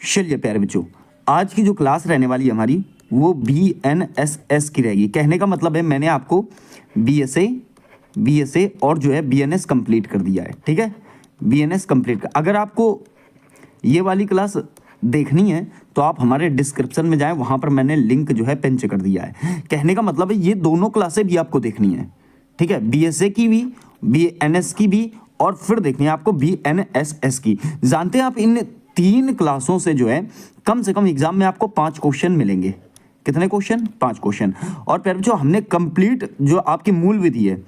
चलिए प्यारे बच्चों, आज की जो क्लास रहने वाली है हमारी वो BNSS की रहेगी। कहने का मतलब है मैंने आपको BSA और जो है BNS कंप्लीट कर दिया है। ठीक है, BNS कंप्लीट कर, अगर आपको ये वाली क्लास देखनी है तो आप हमारे डिस्क्रिप्शन में जाएं, वहाँ पर मैंने लिंक जो है पेंच कर दिया है। कहने का मतलब है ये दोनों क्लासें भी आपको देखनी है। ठीक है, BSA की भी, BNS की भी, और फिर देखनी है आपको BNSS की। जानते हैं आप इन 3 क्लासों से जो है कम से कम एग्जाम में आपको 5 क्वेश्चन मिलेंगे। कितने क्वेश्चन? 5 क्वेश्चन। और फिर जो हमने कंप्लीट जो आपकी मूल विधि है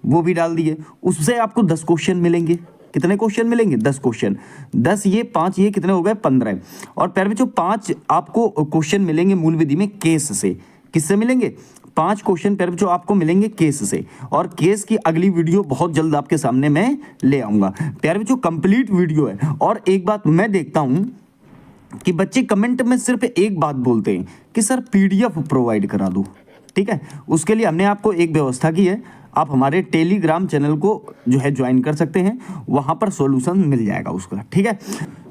वो भी डाल दी है, उससे आपको 10 क्वेश्चन मिलेंगे। कितने क्वेश्चन मिलेंगे? 10 क्वेश्चन। 10 ये 5 ये कितने हो गए? 15। और फिर जो 5 आपको क्वेश्चन मिलेंगे मूल विधि में केस से। किससे मिलेंगे? 5 क्वेश्चन पर जो आपको मिलेंगे केस से। और केस की अगली वीडियो बहुत जल्द आपके सामने मैं ले आऊंगा। प्यारे बच्चों, कंप्लीट वीडियो है। और एक बात मैं देखता हूं कि बच्चे कमेंट में सिर्फ एक बात बोलते हैं कि सर PDF प्रोवाइड करा दो। ठीक है, उसके लिए हमने आपको एक व्यवस्था की है, आप हमारे टेलीग्राम चैनल को जो है ज्वाइन कर सकते हैं, वहां पर सॉल्यूशन मिल जाएगा उसका। ठीक है,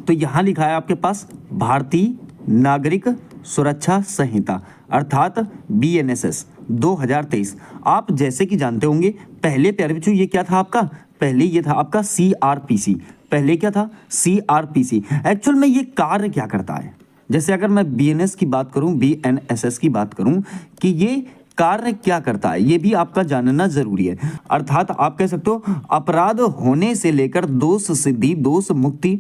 तो यहाँ लिखा है आपके पास भारतीय नागरिक सुरक्षा संहिता अर्थात BNSS 2023। आप जैसे कि जानते होंगे पहले प्यारे बच्चों ये क्या था आपका? पहले ये था आपका CRPC। पहले क्या था? CRPC। एक्चुअल में ये कार्य क्या करता है? जैसे अगर मैं BNS की बात करूं, BNSS की बात करूं कि ये कार्य क्या करता है, ये भी आपका जानना जरूरी है। अर्थात आप कह सकते हो अपराध होने से लेकर दोष सिद्धि, दोष मुक्ति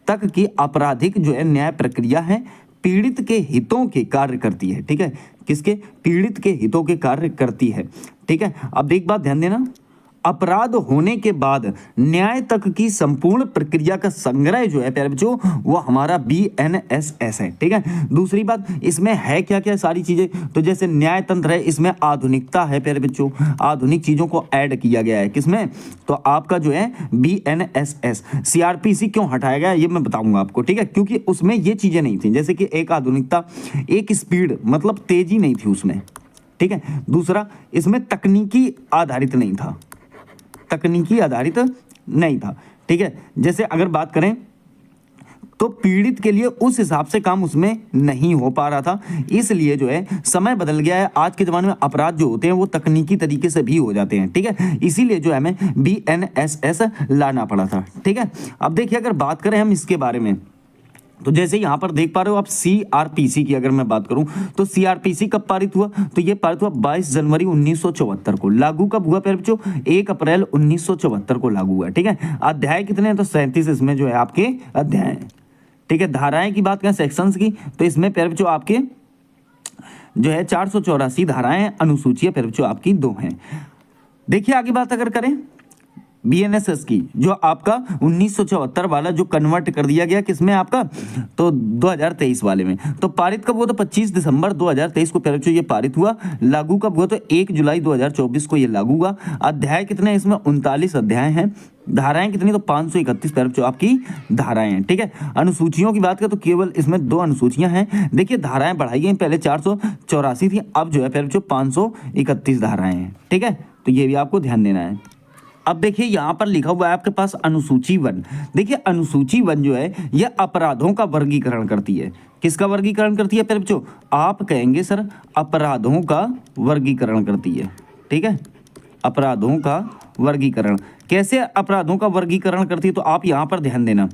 तक की आपराधिक जो है न्याय प्रक्रिया है पीड़ित के हितों के कार्य करती है। ठीक है, किसके? पीड़ित के हितों के कार्य करती है। ठीक है, अब एक बात ध्यान देना, अपराध होने के बाद न्याय तक की संपूर्ण प्रक्रिया का संग्रह जो है प्यारे बच्चों वो हमारा BNSS है। ठीक है, दूसरी बात इसमें है क्या क्या सारी चीजें, तो जैसे न्याय तंत्र है, इसमें आधुनिकता है प्यारे बच्चों, आधुनिक चीजों को ऐड किया गया है। किसमें? तो आपका जो है BNSS। CRPC क्यों हटाया गया ये मैं बताऊंगा आपको। ठीक है, क्योंकि उसमें ये चीजें नहीं थी, जैसे कि एक आधुनिकता, एक स्पीड मतलब तेजी नहीं थी उसमें। ठीक है, दूसरा इसमें तकनीकी आधारित नहीं था, तकनीकी आधारित नहीं था। ठीक है, जैसे अगर बात करें तो पीड़ित के लिए उस हिसाब से काम उसमें नहीं हो पा रहा था, इसलिए जो है समय बदल गया है। आज के ज़माने में अपराध जो होते हैं वो तकनीकी तरीके से भी हो जाते हैं। ठीक है, इसीलिए जो है हमें BNSS लाना पड़ा था। ठीक है, अब देखिए अगर बात करें हम इसके बारे में, तो जैसे यहाँ पर देख पा रहे हो आप CRPC की अगर मैं बात करूं तो CRPC कब पारित हुआ? तो ये पारित हुआ 22 जनवरी 1974 को। लागू कब हुआ प्यारे बच्चों? 1 अप्रैल 1974 को लागू हुआ। ठीक है, अध्याय कितने हैं? तो 37 इसमें जो है आपके अध्याय हैं। ठीक है, धाराएं की बात करें सेक्शंस की, तो इसमें प्यारे बच्चों आपके जो है 484 धाराएं, अनुसूची प्यारे बच्चों आपकी 2 हैं। देखिए आगे बात अगर करें BNSS की, जो आपका 1974 वाला जो कन्वर्ट कर दिया गया किसमें आपका? तो 2023 वाले में। तो पारित कब हुआ? तो 25 दिसंबर 2023 को प्यारे बच्चों ये पारित हुआ। लागू कब हुआ? तो 1 जुलाई 2024 को ये लागू हुआ। अध्याय कितने? इसमें 39 अध्याय हैं। धाराएं कितनी? तो 531 प्यारे बच्चों आपकी धाराएं हैं। ठीक है, अनुसूचियों की बात करें तो केवल इसमें 2 अनुसूचियां हैं। देखिए धाराएं बढ़ाई गई, पहले 484 थी, अब जो है प्यारे बच्चों 531 धाराएं हैं। ठीक है, तो ये भी आपको ध्यान देना है। अब देखिए यहाँ पर लिखा हुआ है आपके पास अनुसूची 1। देखिए अनुसूची 1 जो है यह अपराधों का वर्गीकरण करती है। किसका वर्गीकरण करती है प्यारे बच्चों? आप कहेंगे सर अपराधों का वर्गीकरण करती है। ठीक है, अपराधों का वर्गीकरण। कैसे अपराधों का वर्गीकरण करती है? तो आप यहाँ पर ध्यान देना,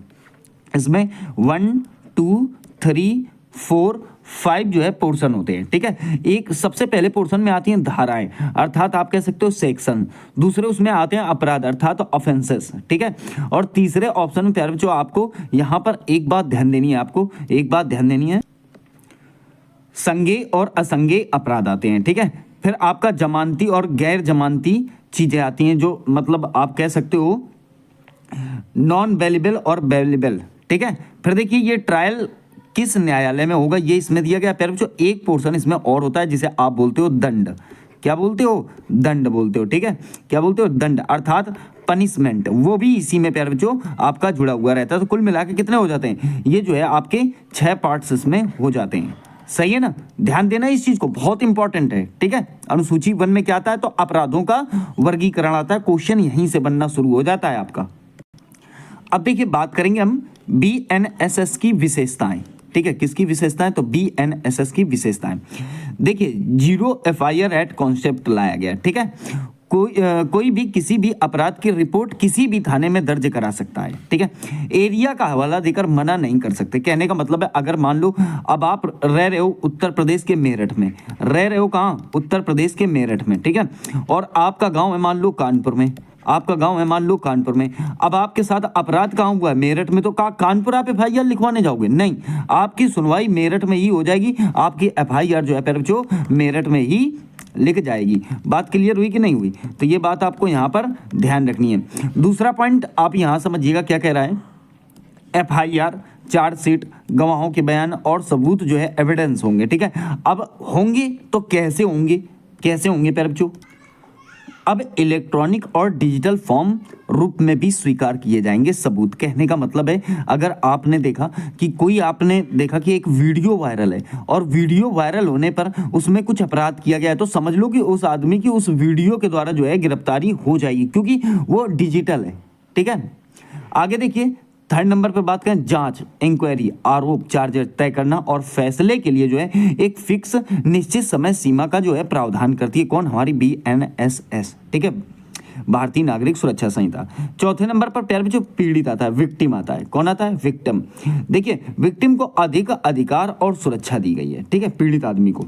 इसमें 1 2 3 4 5 जो है पोर्शन होते हैं। ठीक है, एक सबसे पहले पोर्शन में आती हैं धाराएं अर्थात आप कह सकते हो सेक्शन, दूसरे उसमें आते हैं अपराध अर्थात ऑफेंसेस। ठीक है, और तीसरे ऑप्शन में प्यारे बच्चों आपको यहाँ पर एक बात ध्यान देनी है, आपको एक बात ध्यान देनी है, संज्ञेय और असंज्ञेय अपराध आते हैं। ठीक है, फिर आपका जमानती और गैर जमानती चीजें आती हैं, जो मतलब आप कह सकते हो नॉन बेलेबल और बेलेबल। ठीक है, फिर देखिए ये ट्रायल किस न्यायालय में होगा ये इसमें दिया गया प्यारे बच्चों। एक पोर्शन इसमें और होता है जिसे आप बोलते हो दंड। क्या बोलते हो? दंड बोलते हो। ठीक है, क्या बोलते हो? दंड अर्थात पनिशमेंट, वो भी इसी में प्यारे बच्चों आपका जुड़ा हुआ रहता है। तो कुल मिला के कितने हो जाते हैं? ये जो है आपके 6 पार्ट्स इसमें हो जाते हैं। सही है ना, ध्यान देना इस चीज को, बहुत इंपॉर्टेंट है। ठीक है, अनुसूची 1 में क्या आता है? तो अपराधों का वर्गीकरण आता है। क्वेश्चन यहीं से बनना शुरू हो जाता है आपका। अब देखिए बात करेंगे हम BNSS की विशेषताएं। ठीक है, किसकी विशेषताएं? तो बीएनएसएस की विशेषताएं। देखिए, जीरो एफआईआर एक्ट कॉन्सेप्ट लाया गया, ठीक है। कोई भी किसी भी अपराध की रिपोर्ट किसी भी थाने में दर्ज करा सकता है, ठीक है। एरिया का हवाला देकर मना नहीं कर सकते। कहने का मतलब है, अगर मान लो अब आप रह रहे हो उत्तर प्रदेश के मेरठ में, रह रहे हो कहाँ? उत्तर प्रदेश के मेरठ में, ठीक है, और आपका गांव है मान लो कानपुर में, आपका गांव है मान लो कानपुर में। अब आपके साथ अपराध कहाँ हुआ है? मेरठ में। तो कानपुर आप एफआईआर लिखवाने जाओगे? नहीं, आपकी सुनवाई मेरठ में ही हो जाएगी, आपकी एफआईआर जो है फिर जो मेरठ में ही लिख जाएगी। बात क्लियर हुई कि नहीं हुई? तो ये बात आपको यहाँ पर ध्यान रखनी है। दूसरा पॉइंट आप यहाँ समझिएगा क्या कह रहा है। एफआईआर, चार्जशीट, गवाहों के बयान और सबूत जो है एविडेंस होंगे, ठीक है। अब होंगे तो कैसे होंगे? कैसे होंगे प्यारे बच्चों? अब इलेक्ट्रॉनिक और डिजिटल फॉर्म रूप में भी स्वीकार किए जाएंगे सबूत। कहने का मतलब है, अगर आपने देखा कि आपने देखा कि एक वीडियो वायरल है और वीडियो वायरल होने पर उसमें कुछ अपराध किया गया है, तो समझ लो कि उस आदमी की उस वीडियो के द्वारा जो है गिरफ्तारी हो जाएगी, क्योंकि वो डिजिटल है, ठीक है। आगे देखिए, थर्ड नंबर पे बात करें, जांच, इंक्वायरी, आरोप, चार्जेस तय करना और फैसले के लिए जो है एक फिक्स निश्चित समय सीमा का जो है प्रावधान करती है। कौन? हमारी बीएनएसएस, ठीक है, भारतीय नागरिक सुरक्षा संहिता। चौथे नंबर पर प्यारे बच्चों पीड़ित आता है, विक्टिम आता है। कौन आता है? विक्टिम। देखिए, विक्टिम को अधिक अधिकार और सुरक्षा दी गई है, ठीक है, पीड़ित आदमी को,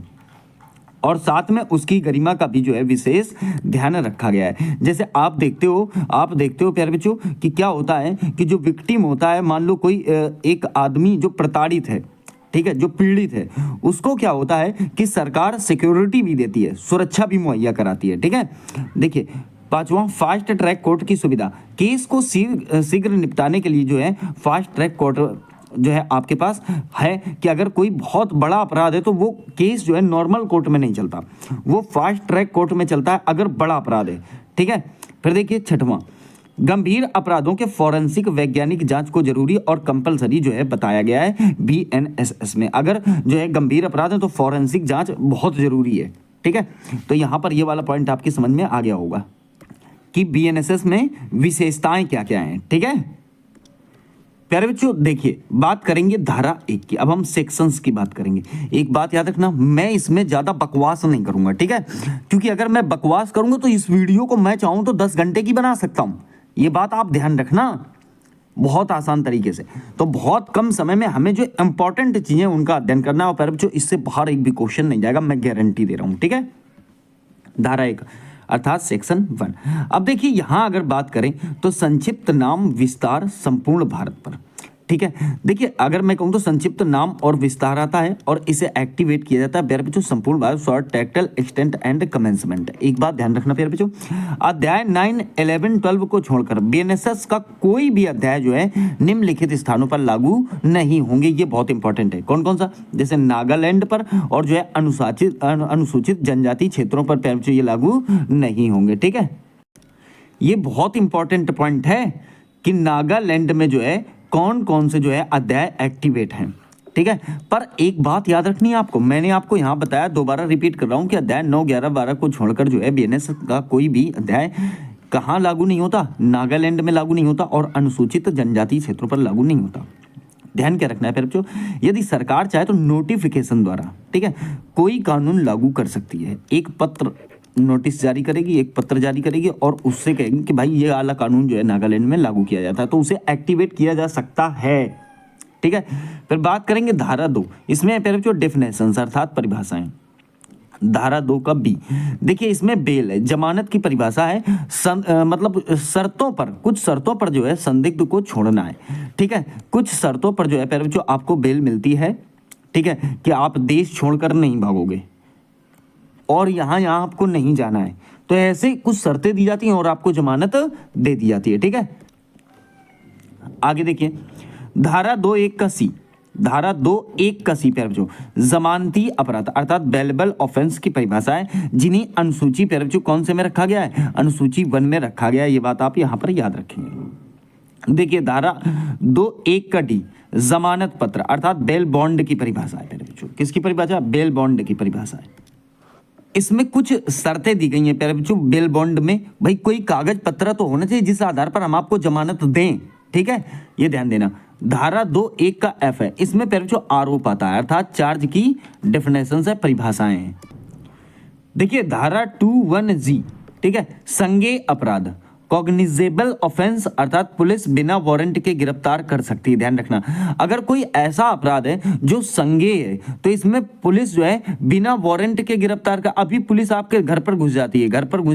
और साथ में उसकी गरिमा का भी जो है विशेष ध्यान रखा गया है। जैसे आप देखते हो प्यारे बच्चों कि क्या होता है कि जो विक्टिम होता है, मान लो कोई एक आदमी जो प्रताड़ित है, ठीक है, जो पीड़ित है, उसको क्या होता है कि सरकार सिक्योरिटी भी देती है, सुरक्षा भी मुहैया कराती है, ठीक है। देखिए, पांचवा, फास्ट ट्रैक कोर्ट की सुविधा। केस को शीघ्र निपटाने के लिए जो है फास्ट ट्रैक कोर्ट जो है आपके पास है कि अगर कोई बहुत बड़ा अपराध है तो वो केस जो है नॉर्मल कोर्ट में नहीं चलता, वो फास्ट ट्रैक कोर्ट में चलता है अगर बड़ा अपराध है, ठीक है। फिर देखिए छठवां, गंभीर अपराधों के फॉरेंसिक वैज्ञानिक जांच को जरूरी और कंपलसरी जो है बताया गया है बीएनएसएस में। अगर जो है गंभीर अपराध है तो फॉरेंसिक जांच बहुत जरूरी है, ठीक है। तो यहाँ पर ये वाला पॉइंट आपकी समझ में आ गया होगा कि बीएनएसएस में विशेषताएं क्या क्या हैं, ठीक है। प्यारे बच्चों देखिए, बात करेंगे धारा 1 की। अब हम सेक्शंस की बात करेंगे। एक बात याद रखना, मैं इसमें ज्यादा बकवास नहीं करूंगा, ठीक है, क्योंकि अगर मैं बकवास करूंगा तो इस वीडियो को मैं चाहूं तो 10 घंटे की बना सकता हूं। ये बात आप ध्यान रखना, बहुत आसान तरीके से। तो बहुत कम समय में हमें जो इंपॉर्टेंट चीजें उनका अध्ययन करना है, और प्यारे बच्चों इससे बाहर एक भी क्वेश्चन नहीं जाएगा, मैं गारंटी दे रहा हूं, ठीक है। धारा 1 अर्थात सेक्शन 1। अब देखिए, यहां अगर बात करें तो संक्षिप्त नाम विस्तार संपूर्ण भारत पर, ठीक है। देखिए, अगर मैं कहूं तो संक्षिप्त नाम और विस्तार आता है और इसे एक्टिवेट किया जाता है प्यारे बच्चों संपूर्ण Bharat, short, title, extent and commencement. एक बात ध्यान रखना प्यारे बच्चों, अध्याय 9, 11, 12 को छोड़कर बीएनएसएस का कोई भी अध्याय जो है निम्नलिखित स्थानों पर लागू नहीं होंगे। ये बहुत इंपॉर्टेंट है। कौन कौन सा? जैसे नागालैंड पर और जो है अनुसूचित जनजाति क्षेत्रों पर प्यारे बच्चों ये लागू नहीं होंगे, ठीक है। ये बहुत इंपॉर्टेंट पॉइंट है कि नागालैंड में जो है कौन कौन से जो है अध्याय एक्टिवेट हैं, ठीक है। पर एक बात याद रखनी है आपको, मैंने आपको यहां बताया, दोबारा रिपीट कर रहा हूं कि अध्याय 9, 11, 12 को छोड़कर जो है बीएनएस का कोई भी अध्याय कहां लागू नहीं होता? नागालैंड में लागू नहीं होता और अनुसूचित जनजाति क्षेत्रों पर लागू नहीं होता। ध्यान क्या रखना है फिर बच्चों, यदि सरकार चाहे तो नोटिफिकेशन द्वारा, ठीक है, कोई कानून लागू कर सकती है। एक पत्र नोटिस जारी करेगी, एक पत्र जारी करेगी और उससे कहेगी कि भाई ये वाला कानून जो है नागालैंड में लागू किया जाता है, तो उसे एक्टिवेट किया जा सकता है, ठीक है। फिर बात करेंगे धारा 2, इसमें फिर जो डेफिनेशंस अर्थात परिभाषाएं। धारा 2 का बी, देखिए इसमें बेल है, जमानत की परिभाषा है, मतलब शर्तों पर, कुछ शर्तों पर जो है संदिग्ध को छोड़ना है, ठीक है। कुछ शर्तों पर जो है फिर जो आपको बेल मिलती है, ठीक है, कि आप देश छोड़कर नहीं भागोगे और यहाँ आपको नहीं जाना है, तो ऐसे कुछ शर्तें दी जाती हैं और आपको जमानत दे दी जाती है, ठीक है। आगे देखिए, धारा 2(1) का सी, धारा 2(1) का सी प्यारे बच्चों, जमानती अपराध अर्थात बेलेबल ऑफेंस की परिभाषा है, जिन्हें अनुसूची प्यारे बच्चों कौन से में रखा गया है? अनुसूची 1 में रखा गया है। ये बात आप यहाँ पर याद रखेंगे। देखिए, धारा 2(1) का डी, जमानत पत्र अर्थात बेल बॉन्ड की परिभाषा है प्यारे बच्चों। किसकी परिभाषा? बेल बॉन्ड की परिभाषा है। इसमें कुछ शर्तें दी गई हैं प्यारे बच्चों बेल बॉन्ड में। भाई कोई कागज पत्र तो होना चाहिए जिस आधार पर हम आपको जमानत दें, ठीक है, ये ध्यान देना। धारा 2(1) का F है, इसमें पहले जो आरोप आता है अर्थात चार्ज की डेफिनेशन है, परिभाषाएं हैं। देखिए धारा 2(1)(g), ठीक है, संज्ञेय अपराध, कॉग्निजेबल ऑफेंस अर्थात पुलिस बिना वारंट के गिरफ्तार कर सकती है। ध्यान रखना, अगर कोई ऐसा अपराध है जो संज्ञेय है तो इसमें पुलिस जो है बिना वारंट के गिरफ्तार का, अभी पुलिस आपके घर पर घुस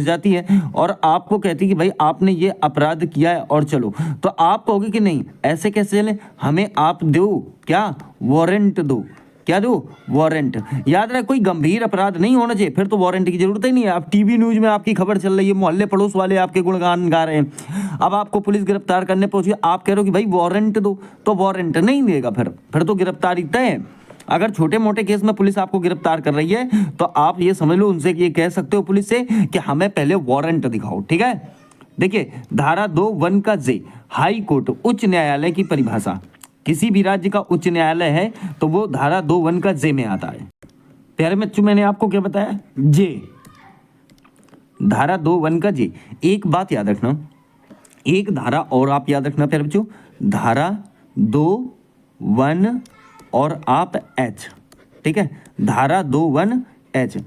जाती है और आपको कहती है कि भाई आपने ये अपराध किया है और चलो, तो आप कहोगे कि नहीं ऐसे कैसे चले, हमें आप दो क्या वारंट दो, क्या दो वारंट। याद रहे कोई गंभीर अपराध नहीं होना चाहिए, फिर तो वारंट की जरूरत ही नहीं है। अब टीवी न्यूज में आपकी खबर चल रही है, मोहल्ले पड़ोस वाले आपके गुणगान गा रहे हैं, अब आपको पुलिस गिरफ्तार करने पहुंची, आप कह रहे हो कि भाई वारंट दो, तो वारंट नहीं देगा, फिर तो गिरफ्तारी तय है। अगर छोटे मोटे केस में पुलिस आपको गिरफ्तार कर रही है तो आप ये समझ लो उनसे ये कह सकते हो पुलिस से कि हमें पहले वारंट दिखाओ, ठीक है। देखिए धारा 2(1) का J, हाई कोर्ट, उच्च न्यायालय की परिभाषा, किसी भी राज्य का उच्च न्यायालय है तो वो धारा 2(1) का J में आता है। प्यारे बच्चों मैंने आपको क्या बताया, J, धारा 2(1) का J। एक बात याद रखना, एक धारा और आप याद रखना प्यारे बच्चों, धारा 2(1) और आप H, ठीक है, धारा 2(1)(H),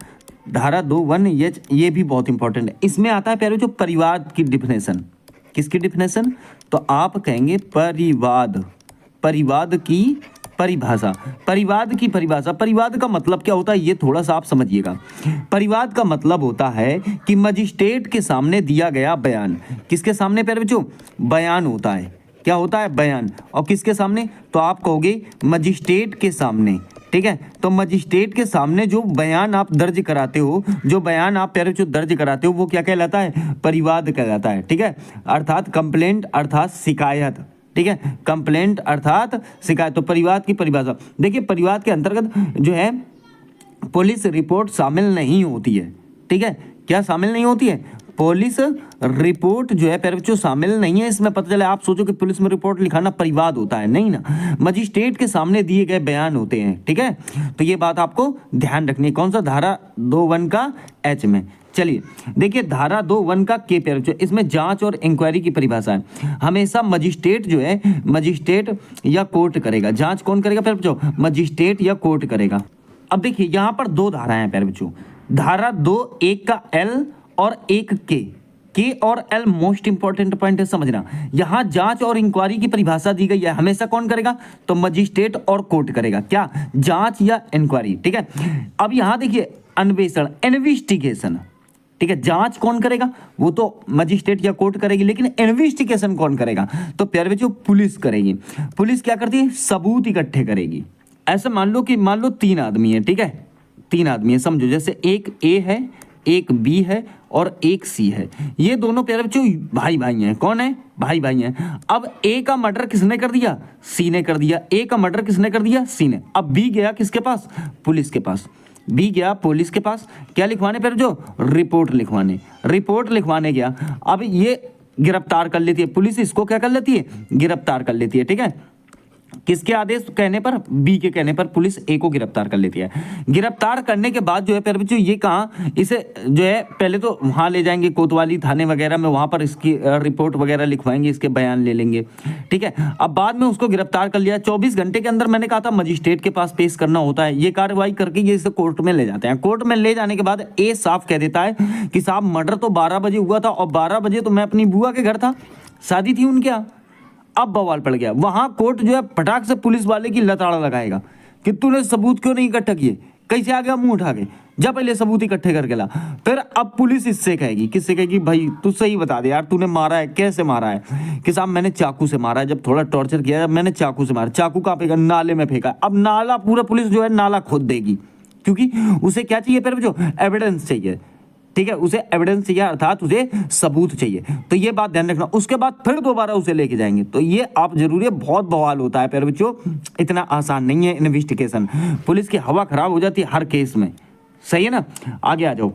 धारा 2(1)(H ये भी बहुत इंपॉर्टेंट है। इसमें आता है प्यारे बच्चों परिवाद की डिफिनेशन। किसकी डिफिनेशन, तो आप कहेंगे परिवाद, परिवाद की परिभाषा। परिवाद की परिभाषा, परिवाद का मतलब क्या होता है ये थोड़ा सा आप समझिएगा। परिवाद का मतलब होता है कि मजिस्ट्रेट के सामने दिया गया बयान, किसके सामने प्यारे बच्चों, बयान होता है, क्या होता है बयान, और किसके सामने, तो आप कहोगे मजिस्ट्रेट के सामने, ठीक है। तो मजिस्ट्रेट के सामने जो बयान आप दर्ज कराते हो, जो बयान आप प्यारे बच्चों दर्ज कराते हो वो क्या कहलाता है, परिवाद कहलाता है, ठीक है, अर्थात कंप्लेंट अर्थात शिकायत, ठीक है, कंप्लेंट अर्थात शिकायत। तो परिवाद की परिभाषा देखिए, परिवाद के अंतर्गत जो है पुलिस रिपोर्ट शामिल नहीं होती है, ठीक है, क्या शामिल नहीं होती है, पुलिस रिपोर्ट जो है बच्चों शामिल नहीं है। इसमें पता चले आप सोचो कि पुलिस में रिपोर्ट लिखाना परिवाद होता है, नहीं ना, मजिस्ट्रेट के सामने दिए गए बयान होते हैं, ठीक है। तो ये बात आपको ध्यान रखनी है, कौन सा, धारा 2(1) का H में। चलिए देखिए धारा 2(1) का K प्यारे बच्चों, इसमें जांच और इंक्वायरी की परिभाषा है। हमेशा मजिस्ट्रेट जो है, मजिस्ट्रेट या कोर्ट करेगा, जांच कौन करेगा प्यारे बच्चों, मजिस्ट्रेट या कोर्ट करेगा। अब देखिए यहाँ पर दो धाराएं हैं प्यारे बच्चों, धारा 2(1) का L और एक के और L मोस्ट इंपॉर्टेंट पॉइंट है समझना। यहां जांच और इंक्वायरी की परिभाषा दी गई है, हमेशा कौन करेगा, तो मजिस्ट्रेट और कोर्ट करेगा, क्या, जांच या इंक्वायरी, ठीक है। अब यहां देखिए अन्वेषण, इन्वेस्टिगेशन, ठीक है, जांच कौन करेगा, वो तो मजिस्ट्रेट या कोर्ट करेगी, लेकिन इन्वेस्टिगेशन कौन करेगा, तो प्यारे बच्चों पुलिस करेगी। पुलिस क्या करती है, सबूत इकट्ठे करेगी। ऐसे मान लो 3 आदमी है, ठीक है, 3 आदमी है, समझो जैसे एक A है, एक B है और एक C है, ये दोनों प्यारे बच्चों भाई भाई हैं, कौन है, भाई भाई हैं। अब A का मर्डर किसने कर दिया, C ने कर दिया, A का मर्डर किसने कर दिया, C ने। अब B गया किसके पास, पुलिस के पास, B गया पुलिस के पास, क्या लिखवाने प्यारे बच्चों, रिपोर्ट लिखवाने, रिपोर्ट लिखवाने गया। अब ये गिरफ्तार कर लेती है, पुलिस इसको क्या कर लेती है, गिरफ्तार कर लेती है, ठीक है, किसके आदेश कहने पर, बी के कहने पर पुलिस ए को गिरफ्तार कर लेती है। गिरफ्तार करने के बाद जो है प्यारे बच्चों ये कहाँ, इसे जो है पहले तो वहाँ ले जाएंगे कोतवाली थाने वगैरह में, वहाँ पर इसकी रिपोर्ट वगैरह लिखवाएंगे, इसके बयान ले लेंगे, ठीक है। अब बाद में उसको गिरफ्तार कर लिया, 24 घंटे के अंदर मैंने कहा था मजिस्ट्रेट के पास पेश करना होता है, ये कार्रवाई करके ये इसे कोर्ट में ले जाते हैं। कोर्ट में ले जाने के बाद ए साफ कह देता है कि साहब मर्डर तो 12 बजे हुआ था और 12 बजे तो मैं अपनी बुआ के घर था, शादी थी उनके यहाँ। अब बवाल पड़ गया, वहां कोर्ट जो है फटाक से पुलिस वाले की लताड़ा लगाएगा कि तूने सबूत क्यों नहीं इकट्ठा किए, कैसे आ गया मुंह उठा के, जा पहले सबूत इकट्ठे करके ला। फिर अब पुलिस इससे कहेगी, किससे कहेगी, भाई तू सही बता दे यार, तूने मारा है, कैसे मारा है, कि साहब मैंने चाकू से मारा है, जब थोड़ा टॉर्चर किया जब मैंने चाकू से मारा, चाकू कहाँ फेंका, नाले में फेंका। अब नाला पूरा पुलिस जो है नाला खोद देगी, क्योंकि उसे क्या चाहिए फिर, जो एविडेंस चाहिए, ठीक है, उसे एविडेंस चाहिए अर्थात उसे सबूत चाहिए। तो ये बात ध्यान रखना, उसके बाद फिर दोबारा उसे लेके जाएंगे, तो ये आप जरूरी है, बहुत बवाल होता है प्यारे बच्चों, इतना आसान नहीं है इन्वेस्टिगेशन, पुलिस की हवा खराब हो जाती है हर केस में, सही है ना। आगे आ जाओ,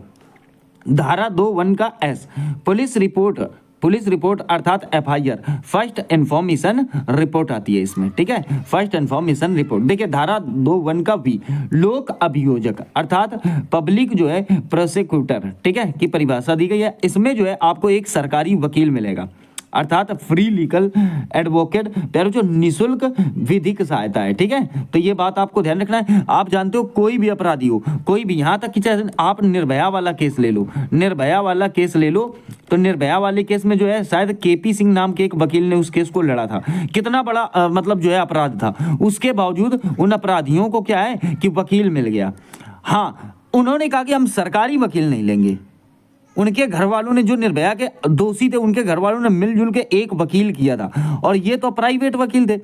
धारा 2(1) का S, पुलिस रिपोर्ट अर्थात FIR, फर्स्ट इन्फॉर्मेशन रिपोर्ट आती है इसमें, ठीक है, फर्स्ट इन्फॉर्मेशन रिपोर्ट। देखिए धारा 2(1) का V, लोक अभियोजक अर्थात पब्लिक जो है प्रोसिक्यूटर, ठीक है, की परिभाषा दी गई है। इसमें जो है आपको एक सरकारी वकील मिलेगा, अर्थात फ्री लीगल एडवोकेट, प्यारे जो निशुल्क विधिक सहायता है। ठीक है, तो ये बात आपको ध्यान रखना है। आप जानते हो कोई भी अपराधी हो, कोई भी, यहाँ तक कि चाहे आप निर्भया वाला केस ले लो, निर्भया वाला केस ले लो, तो निर्भया वाले केस में जो है शायद केपी सिंह नाम के एक वकील ने उस केस को लड़ा था। कितना बड़ा मतलब जो है अपराध था, उसके बावजूद उन अपराधियों को क्या है कि वकील मिल गया। हाँ, उन्होंने कहा कि हम सरकारी वकील नहीं लेंगे। उनके घर वालों ने, जो निर्भया के दोषी थे, उनके घर वालों ने मिलजुल के एक वकील किया था, और ये तो प्राइवेट वकील थे।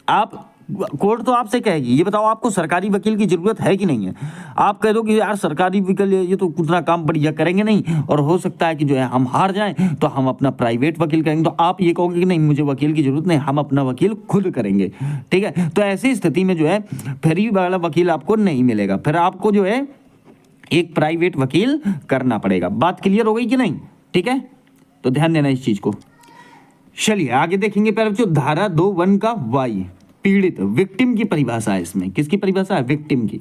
आप कोर्ट तो आपसे कहेगी, ये बताओ आपको सरकारी वकील की जरूरत है कि नहीं है। आप कह दो कि यार सरकारी वकील ये तो उतना काम बढ़िया करेंगे नहीं, और हो सकता है कि जो है हम हार जाएं, तो हम अपना प्राइवेट वकील करेंगे। तो आप ये कहोगे कि नहीं, मुझे वकील की जरूरत नहीं, हम अपना वकील खुद करेंगे। ठीक है, तो ऐसी स्थिति में जो है फ्री वाला वकील आपको नहीं मिलेगा, फिर आपको जो है एक प्राइवेट वकील करना पड़ेगा। बात क्लियर हो गई कि नहीं? ठीक है, तो ध्यान देना इस चीज को। चलिए आगे देखेंगे। पहले जो धारा 2(1) का वाई, पीड़ित, विक्टिम की परिभाषा है इसमें। किसकी परिभाषा है? विक्टिम की।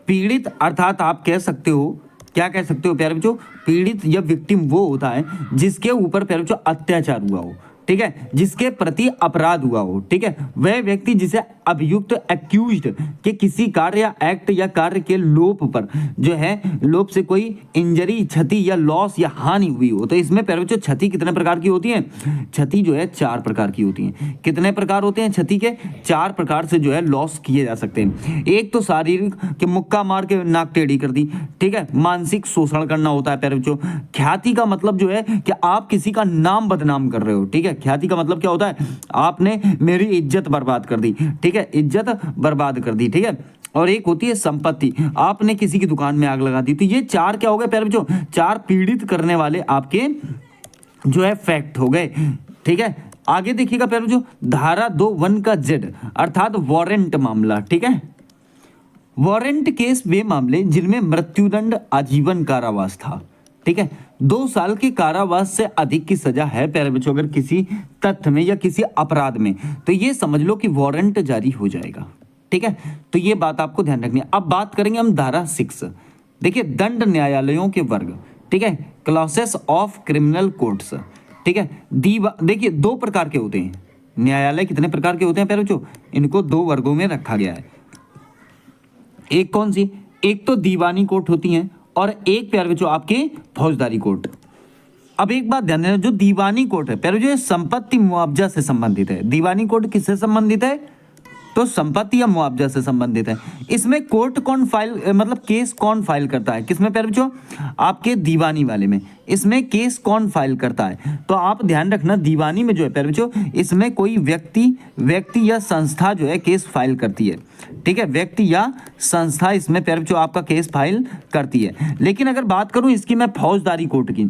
पीड़ित अर्थात आप कह सकते हो, क्या कह सकते हो प्यारे बच्चों, पीड़ित या विक्टिम वो होता है जिसके ऊपर प्यारे बच्चों अत्याचार हुआ हो। ठीक है, जिसके प्रति अपराध हुआ हो। ठीक है, वह व्यक्ति जिसे अभियुक्त एक्यूज्ड के किसी कार्य या एक्ट या कार्य के लोप पर जो है, लोप से कोई इंजरी, क्षति या लॉस या हानि हुई हो। तो इसमें प्यारे बच्चों क्षति कितने प्रकार की होती है? क्षति जो है 4 प्रकार की होती है। कितने प्रकार होते हैं क्षति के? 4 प्रकार से जो है लॉस किए जा सकते हैं। एक तो शारीरिक, के मुक्का मार के नाक टेढ़ी कर दी। ठीक है, मानसिक शोषण करना होता है प्यारे बच्चों। ख्याति का मतलब जो है कि आप किसी का नाम बदनाम कर रहे हो। ठीक है, ख्याति का मतलब क्या होता है? आपने मेरी इज्जत बर्बाद कर दी। ठीक है, इज्जत बर्बाद कर दी। ठीक है, और एक होती है संपत्ति, आपने किसी की दुकान में आग लगा दी। तो ये 4 क्या हो गए प्यारे बच्चों? 4 पीड़ित करने वाले आपके जो है फैक्ट हो गए। ठीक है, आगे देखिएगा प्यारे बच्चों, धारा 2(1) का जेड अर्थात वारंट मामला। ठीक है, वारंट केस वे मामले जिनमें मृत्युदंड, आजीवन कारावास था। ठीक है, 2 साल के कारावास से अधिक की सजा है प्यारे बच्चों अगर किसी तथ्य में या किसी अपराध में, तो ये समझ लो कि वारंट जारी हो जाएगा। ठीक है, तो ये बात आपको ध्यान रखनी है। अब बात करेंगे हम धारा 6। देखिए, दंड न्यायालयों के वर्ग। ठीक है, क्लासेस ऑफ क्रिमिनल कोर्ट्स। ठीक है, देखिए 2 प्रकार के होते हैं न्यायालय। कितने प्रकार के होते हैं प्यारे बच्चों? इनको 2 वर्गों में रखा गया है। एक कौन सी? एक तो दीवानी कोर्ट होती हैं, और एक प्यारे बच्चों आपके फौजदारी कोर्ट। अब एक बात ध्यान देना, जो दीवानी कोर्ट है प्यारे बच्चों, संपत्ति मुआवजा से संबंधित है। दीवानी कोर्ट किससे संबंधित है? तो संपत्ति या मुआवजा से संबंधित है। इसमें कोर्ट कौन फाइल, मतलब केस कौन फाइल करता है? किसमें प्यारे बच्चों? आपके दीवानी वाले में। इसमें केस कौन फाइल करता है? तो आप ध्यान रखना, दीवानी में जो है प्यारे बच्चों, इसमें कोई व्यक्ति या संस्था जो है केस फाइल करती है। ठीक है, व्यक्ति या संस्था इसमें प्यारे बच्चों आपका केस फाइल करती है। लेकिन अगर बात करूं इसकी मैं फौजदारी कोर्ट की,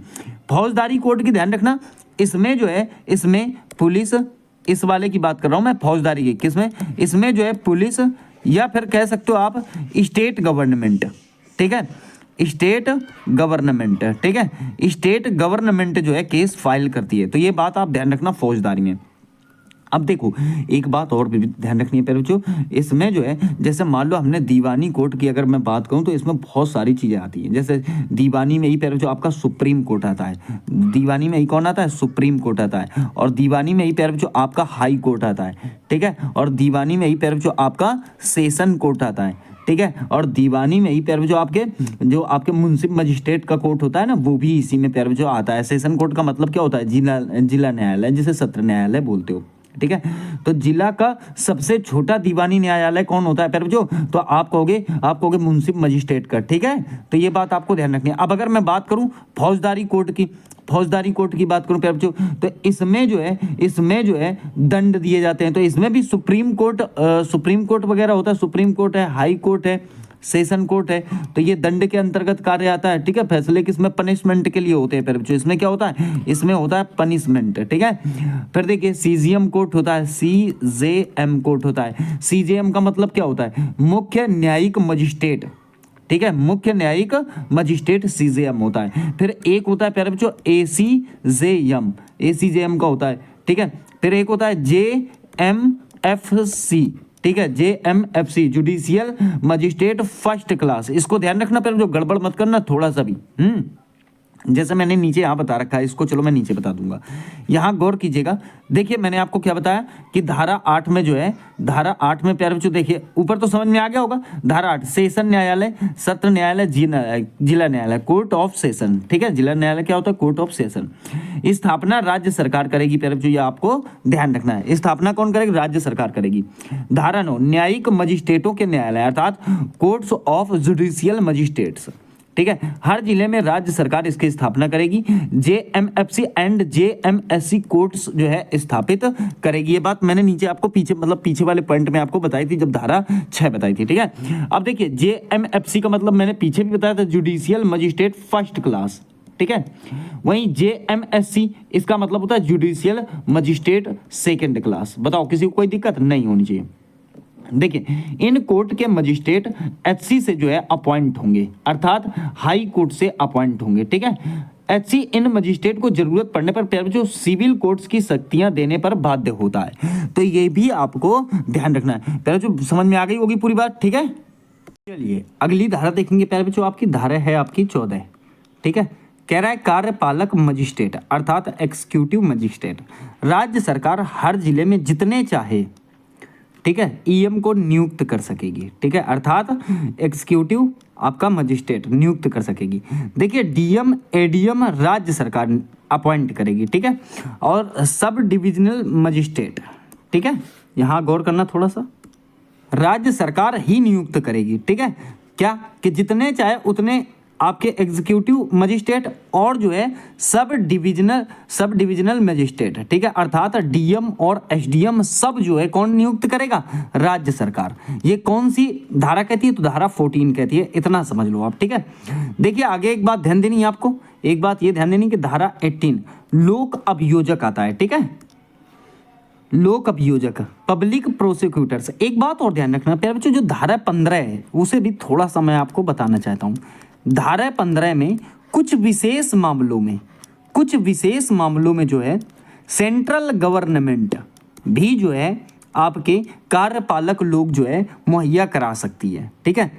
फौजदारी कोर्ट की ध्यान रखना, इसमें जो है, इसमें पुलिस, इस वाले की बात कर रहा हूं मैं फौजदारी की। किसमें? इसमें जो है पुलिस, या फिर कह सकते हो आप स्टेट गवर्नमेंट। ठीक है, स्टेट गवर्नमेंट। ठीक है, स्टेट गवर्नमेंट जो है केस फाइल करती है। तो ये बात आप ध्यान रखना फौजदारी में। अब देखो, एक बात और भी ध्यान रखनी है प्यारे बच्चों, इसमें जो है, जैसे मान लो हमने दीवानी कोर्ट की अगर मैं बात करूं, तो इसमें बहुत सारी चीज़ें आती हैं। जैसे दीवानी में ही प्यारे बच्चों आपका सुप्रीम कोर्ट आता है। दीवानी में ही कौन आता है? सुप्रीम कोर्ट आता है। और दीवानी में ही प्यारे बच्चों आपका हाई कोर्ट आता है। ठीक है, और दीवानी में ही प्यारे बच्चों आपका सेशन कोर्ट आता है। ठीक है, और दीवानी में ही प्यारे बच्चों आपके मुंसिफ मजिस्ट्रेट का कोर्ट होता है ना, वो भी इसी में प्यारे बच्चों आता है। सेशन कोर्ट का मतलब क्या होता है? जिला न्यायालय, जिसे सत्र न्यायालय बोलते हो। ठीक है, तो जिला का सबसे छोटा दीवानी न्यायालय कौन होता है प्यारे बच्चों? तो आप कहोगे मुंसिफ मजिस्ट्रेट का। ठीक है, तो ये बात आपको ध्यान रखनी है। अब अगर मैं बात करूं फौजदारी कोर्ट की बात करूं प्यारे बच्चों, तो इसमें जो है दंड दिए जाते हैं। तो इसमें भी सुप्रीम कोर्ट वगैरह होता है। सुप्रीम कोर्ट है, हाई कोर्ट है, सेशन कोर्ट है। तो ये दंड के अंतर्गत कार्य आता है। ठीक है, फैसले किसमें? पनिशमेंट के लिए होते हैं प्यारे बच्चों। इसमें क्या होता है? इसमें होता है पनिशमेंट। ठीक है, फिर देखिए सीजेएम कोर्ट होता है, सीजेएम कोर्ट होता है। सीजेएम का मतलब क्या होता है? मुख्य न्यायिक मजिस्ट्रेट। ठीक है, मुख्य न्यायिक मजिस्ट्रेट सीजेएम होता है। फिर एक होता है प्यारे बच्चों एसीजेएम का होता है। ठीक है, फिर एक होता है जेएमएफसी। ठीक है, JMFC, judicial magistrate first class. इसको ध्यान रखना प्यारे बच्चों, गड़बड़ मत करना थोड़ा सा भी। जैसे मैंने नीचे यहाँ बता रखा है, इसको चलो मैं नीचे बता दूंगा। यहाँ गौर कीजिएगा, देखिए मैंने आपको क्या बताया कि धारा 8 में जो है, धारा 8 में प्यारे बच्चों देखिए ऊपर तो समझ में आ गया होगा। धारा 8 सेशन न्यायालय, सत्र न्यायालय, जिला न्यायालय, कोर्ट ऑफ सेशन, ठीक है। जिला न्यायालय क्या होता है? Court of session. स्थापना राज्य सरकार करेगी प्यारे बच्चों, ये आपको ध्यान रखना है। स्थापना कौन करेगी? राज्य सरकार करेगी। धारा 9 न्यायिक मजिस्ट्रेटों के न्यायालय अर्थात कोर्ट्स ऑफ जुडिशियल मजिस्ट्रेट्स, ठीक है। हर जिले में राज्य सरकार इसकी स्थापना करेगी। जेएमएफसी एंड जेएमएससी कोर्ट्स जो है स्थापित करेगी। ये बात मैंने नीचे आपको पीछे वाले पॉइंट में आपको बताई थी, जब धारा 6 बताई थी, ठीक है। अब देखिए जेएमएफसी का मतलब मैंने पीछे भी बताया था, जुडिशियल मजिस्ट्रेट फर्स्ट क्लास, ठीक है। वहीं जेएमएससी इसका मतलब होता है जुडिशियल मजिस्ट्रेट सेकेंड क्लास। बताओ किसी को कोई दिक्कत नहीं होनी चाहिए। देखिए इन कोर्ट के मजिस्ट्रेट एचसी से जो है अपॉइंट होंगे, अर्थात हाई कोर्ट से अपॉइंट होंगे, ठीक है। एचसी इन मजिस्ट्रेट को जरूरत पड़ने पर जो सिविल कोर्ट्स की शक्तियां देने पर बाध्य होता है। तो ये भी आपको ध्यान रखना है। पहले जो समझ में आ गई होगी पूरी बात, ठीक है। चलिए अगली धारा देखेंगे प्यारे बच्चों, आपकी धारा है आपकी 14, ठीक है। कह रहा है कार्यपालक मजिस्ट्रेट अर्थात एग्जीक्यूटिव मजिस्ट्रेट, राज्य सरकार हर जिले में जितने चाहे, ठीक है, ईएम को नियुक्त कर सकेगी, ठीक है। अर्थात एग्जीक्यूटिव आपका मजिस्ट्रेट नियुक्त कर सकेगी। देखिए डीएम एडीएम राज्य सरकार अपॉइंट करेगी, ठीक है। और सब डिविजनल मजिस्ट्रेट, ठीक है, यहाँ गौर करना थोड़ा सा, राज्य सरकार ही नियुक्त करेगी, ठीक है। क्या कि जितने चाहे उतने आपके एग्जीक्यूटिव मजिस्ट्रेट और जो है सब डिविजनल मजिस्ट्रेट, ठीक है। अर्थात डीएम और एसडीएम सब जो है कौन नियुक्त करेगा? राज्य सरकार। ये कौन सी धारा कहती है? तो धारा 14 कहती है, इतना समझ लो आप, ठीक है। देखिए आगे एक बात ध्यान देनी है आपको, एक बात ये ध्यान देनी कि धारा 18 लोक अभियोजक आता है, ठीक है। लोक अभियोजक पब्लिक प्रोसिक्यूटर्स। एक बात और ध्यान रखना प्यारे बच्चों, जो धारा 15 है उसे भी थोड़ा सा मैं आपको बताना चाहता हूँ। धारा 15 में कुछ विशेष मामलों में जो है सेंट्रल गवर्नमेंट भी जो है आपके कार्यपालक लोग जो है मुहैया करा सकती है, ठीक है।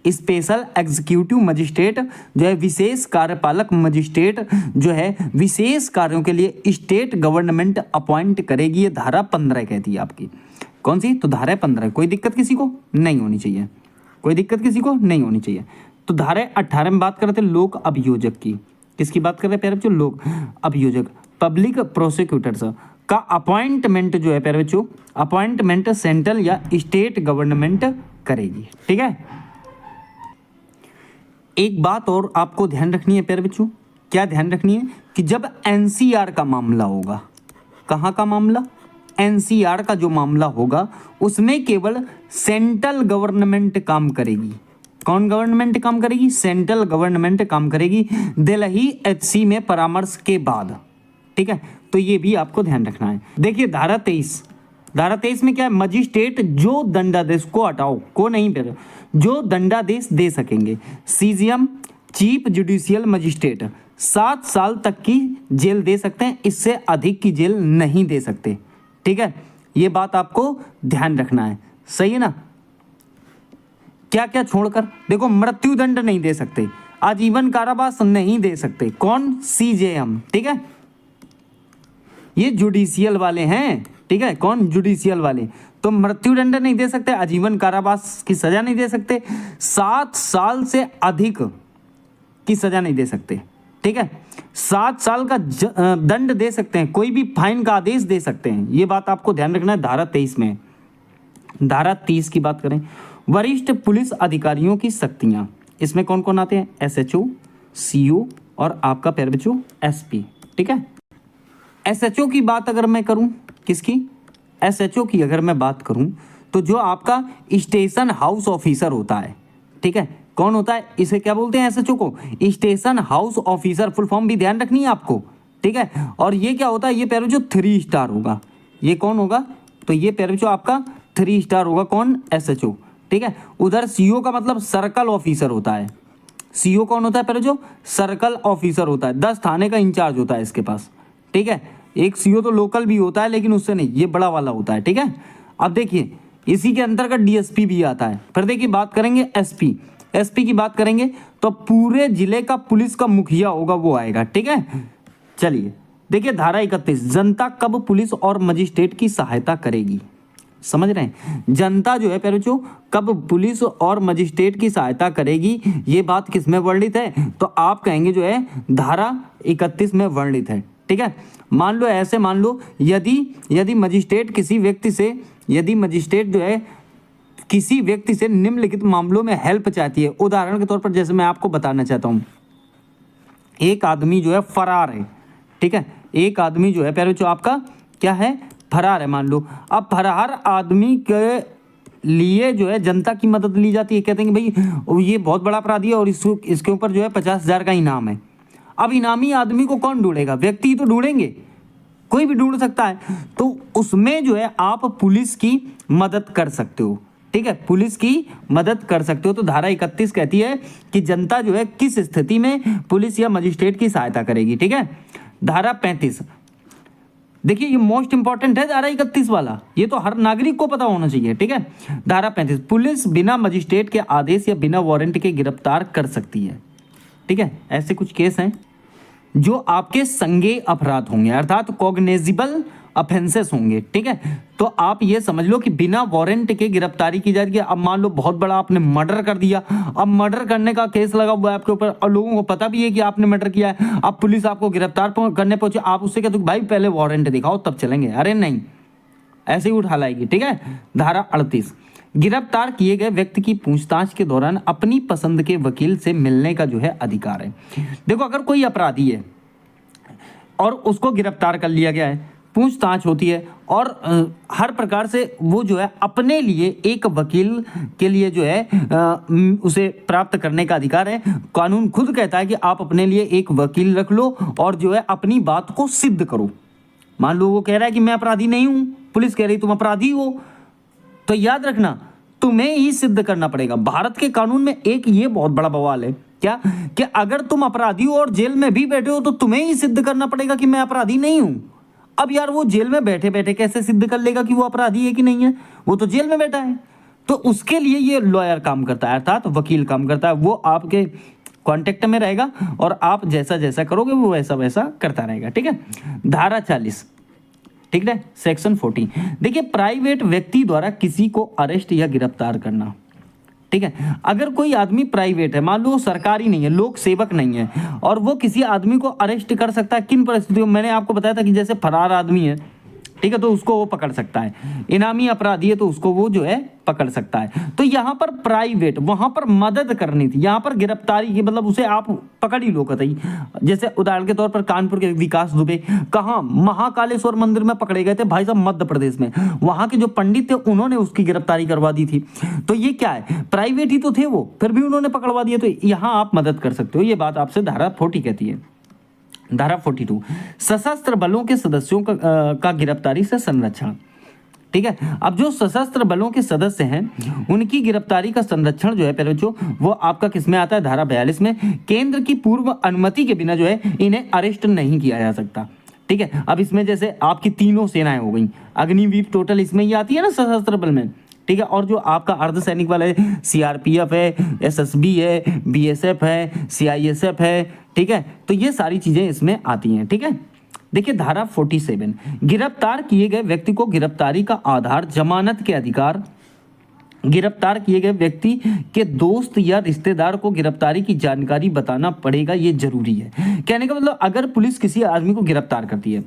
स्पेशल एग्जीक्यूटिव मजिस्ट्रेट जो है विशेष कार्यपालक मजिस्ट्रेट जो है विशेष कार्यों के लिए स्टेट गवर्नमेंट अपॉइंट करेगी। ये धारा 15 कहती है आपकी। कौन सी? तो धारा 15। कोई दिक्कत किसी को नहीं होनी चाहिए, कोई दिक्कत किसी को नहीं होनी चाहिए। तो धारा 18 में बात कर रहे थे लोक अभियोजक की। किसकी बात कर रहे हैं प्यारे बच्चों? लोक अभियोजक पब्लिक प्रोसिक्यूटर्स का अपॉइंटमेंट जो है प्यारे बच्चों, अपॉइंटमेंट सेंट्रल या स्टेट गवर्नमेंट करेगी, ठीक है। एक बात और आपको ध्यान रखनी है प्यारे बच्चों, क्या ध्यान रखनी है कि जब एनसीआर का मामला होगा, कहाँ का मामला? एनसीआर का जो मामला होगा उसमें केवल सेंट्रल गवर्नमेंट काम करेगी। कौन गवर्नमेंट काम करेगी? सेंट्रल गवर्नमेंट काम करेगी, दिल्ली एचसी में परामर्श के बाद, ठीक है। तो ये भी आपको ध्यान रखना है। देखिए धारा 23 में क्या है? मजिस्ट्रेट जो दंडादेश को हटाओ को नहीं पे जो दंडादेश दे सकेंगे, सीजीएम चीफ जुडिशियल मजिस्ट्रेट 7 साल तक की जेल दे सकते हैं, इससे अधिक की जेल नहीं दे सकते, ठीक है। ये बात आपको ध्यान रखना है, सही है ना। क्या क्या छोड़कर? देखो मृत्युदंड नहीं दे सकते, आजीवन कारावास नहीं दे सकते। कौन? सीजेएम, ठीक है। ये जुडिशियल वाले हैं, ठीक है। कौन? जुडिशियल वाले। तो मृत्युदंड नहीं दे सकते, आजीवन कारावास की सजा नहीं दे सकते, 7 साल से अधिक की सजा नहीं दे सकते, ठीक है। 7 साल का दंड दे सकते हैं, कोई भी फाइन का आदेश दे सकते हैं। ये बात आपको ध्यान रखना है। धारा 23 में। धारा 30 की बात करें, वरिष्ठ पुलिस अधिकारियों की शक्तियां, इसमें कौन कौन आते हैं? एसएचओ, सीओ और आपका प्यारे बच्चों एसपी, ठीक है। एसएचओ की बात अगर मैं करूं, किसकी? एसएचओ की अगर मैं बात करूं तो जो आपका स्टेशन हाउस ऑफिसर होता है, ठीक है। कौन होता है? इसे क्या बोलते हैं? एसएचओ को station house officer. Full form भी ध्यान रखनी है आपको, ठीक है। और ये क्या होता है? ये प्यारे बच्चों 3 स्टार होगा। ये कौन होगा? तो ये प्यारे बच्चों आपका 3 स्टार होगा। कौन? एसएचओ, ठीक है। उधर सीओ का मतलब सर्कल ऑफिसर होता है। सीओ कौन होता है प्यारे बच्चों? सर्कल ऑफिसर होता है, 10 थाने का इंचार्ज होता है इसके पास, ठीक है। एक सीओ तो लोकल भी होता है लेकिन उससे नहीं, ये बड़ा वाला होता है, ठीक है। अब देखिए इसी के अंतर्गत डीएसपी भी आता है। फिर देखिए बात करेंगे एसपी। एसपी की बात करेंगे तो पूरे जिले का पुलिस का मुखिया होगा वो आएगा, ठीक है। चलिए देखिए धारा 31, जनता कब पुलिस और मजिस्ट्रेट की सहायता करेगी। समझ रहे हैं, जनता जो है प्यारे बच्चों कब पुलिस और मजिस्ट्रेट की सहायता करेगी, ये बात किस में वर्णित है, तो आप कहेंगे जो है धारा 31 में वर्णित है, ठीक है। मान लो ऐसे मान लो यदि मजिस्ट्रेट किसी व्यक्ति से, यदि मजिस्ट्रेट जो है किसी व्यक्ति से निम्नलिखित मामलों में हेल्प चाहती है। उदाहरण के तौर पर जैसे मैं आपको बताना चाहता हूं, एक आदमी जो है फरार है, ठीक है, एक आदमी जो है प्यारे बच्चों आपका क्या है, फरार है मान लो। अब फरार आदमी के लिए जो है जनता की मदद ली जाती है, कहते हैं कि भाई ये बहुत बड़ा अपराधी है और इसके ऊपर जो है 50,000 का इनाम है। अब इनामी आदमी को कौन ढूंढेगा, व्यक्ति तो ढूंढेंगे, कोई भी ढूंढ सकता है, तो उसमें जो है आप पुलिस की मदद कर सकते हो, ठीक है, पुलिस की मदद कर सकते हो। तो धारा 31 कहती है कि जनता जो है किस स्थिति में पुलिस या मजिस्ट्रेट की सहायता करेगी, ठीक है। धारा 35, देखिए ये मोस्ट इंपॉर्टेंट है धारा 31 वाला, ये तो हर नागरिक को पता होना चाहिए, ठीक है। धारा 35, पुलिस बिना मजिस्ट्रेट के आदेश या बिना वारंट के गिरफ्तार कर सकती है, ठीक है। ऐसे कुछ केस हैं जो आपके संज्ञेय अपराध होंगे, अर्थात कॉग्निजेबल ऑफेंसेस होंगे, ठीक है। तो आप ये समझ लो कि बिना वारंट के गिरफ्तारी की जाएगी। अब मान लो बहुत बड़ा आपने मर्डर कर दिया, अब मर्डर करने का केस लगा हुआ है आपके ऊपर और लोगों को पता भी है कि आपने मर्डर किया है, अब पुलिस आपको गिरफ्तार करने पहुंचे, आप उससे कहते हो भाई पहले वारंट दिखाओ तब चलेंगे, अरे नहीं, ऐसे ही उठा लाएगी, ठीक है। धारा 38, गिरफ्तार किए गए व्यक्ति की पूछताछ के दौरान अपनी पसंद के वकील से मिलने का जो है अधिकार है। देखो अगर कोई अपराधी है और उसको गिरफ्तार कर लिया गया है, पूछताछ होती है और हर प्रकार से वो जो है अपने लिए एक वकील के लिए जो है उसे प्राप्त करने का अधिकार है। कानून खुद कहता है कि आप अपने लिए एक वकील रख लो और जो है अपनी बात को सिद्ध करो। मान लो वो कह रहा है कि मैं अपराधी नहीं हूं, पुलिस कह रही तुम अपराधी हो, तो याद रखना तुम्हें ही सिद्ध करना पड़ेगा। भारत के कानून में एक ये बहुत बड़ा बवाल है क्या, कि अगर तुम अपराधी हो और जेल में भी बैठे हो तो तुम्हें ही सिद्ध करना पड़ेगा कि मैं अपराधी नहीं हूं। अब यार वो जेल में बैठे बैठे कैसे सिद्ध कर लेगा कि वो अपराधी है कि नहीं है, वो तो जेल में बैठा है। तो उसके लिए ये लॉयर काम करता है, अर्थात वकील काम करता है, वो आपके कांटेक्ट में रहेगा और आप जैसा जैसा करोगे वो वैसा वैसा करता रहेगा, ठीक है। धारा 40, ठीक है, सेक्शन 40, देखिए प्राइवेट व्यक्ति द्वारा किसी को अरेस्ट या गिरफ्तार करना, ठीक है। अगर कोई आदमी प्राइवेट है, मान लो सरकारी नहीं है, लोक सेवक नहीं है, और वो किसी आदमी को अरेस्ट कर सकता है किन परिस्थितियों में, मैंने आपको बताया था कि जैसे फरार आदमी है, ठीक है, तो उसको वो पकड़ सकता है, इनामी अपराधी है तो उसको वो जो है पकड़ सकता है। तो यहाँ पर प्राइवेट, वहां पर मदद करनी थी, यहाँ पर गिरफ्तारी की मतलब उसे आप पकड़ ही लो कतई। जैसे उदाहरण के तौर पर कानपुर के विकास दुबे कहाँ, महाकालेश्वर मंदिर में पकड़े गए थे भाई साहब, मध्य प्रदेश में, वहां के जो पंडित थे उन्होंने उसकी गिरफ्तारी करवा दी थी। तो ये क्या है, प्राइवेट ही तो थे वो, फिर भी उन्होंने पकड़वा दिया, तो यहाँ आप मदद कर सकते हो। ये बात आपसे धारा 40 कहती है। धारा 42, सशस्त्र बलों के सदस्यों का गिरफ्तारी से संरक्षण, ठीक है। अब जो सशस्त्र बलों के सदस्य हैं उनकी गिरफ्तारी का संरक्षण जो है पहले जो वो आपका किसमें आता है, धारा 42 में। केंद्र की पूर्व अनुमति के बिना जो है इन्हें अरेस्ट नहीं किया जा सकता, ठीक है। अब इसमें जैसे आपकी तीनों सेनाएं हो गई, अग्निवीर टोटल इसमें ही आती है ना सशस्त्र बल में, ठीक है। और जो आपका अर्धसैनिक वाला है, सीआरपीएफ है, एसएसबी है, बीएसएफ है, सीआईएसएफ है, ठीक है। तो ये सारी चीजें इसमें आती हैं, ठीक है। देखिए धारा 47, गिरफ्तार किए गए व्यक्ति को गिरफ्तारी का आधार जमानत के अधिकार, गिरफ्तार किए गए व्यक्ति के दोस्त या रिश्तेदार को गिरफ्तारी की जानकारी बताना पड़ेगा, ये जरूरी है। कहने का मतलब अगर पुलिस किसी आदमी को गिरफ्तार करती है,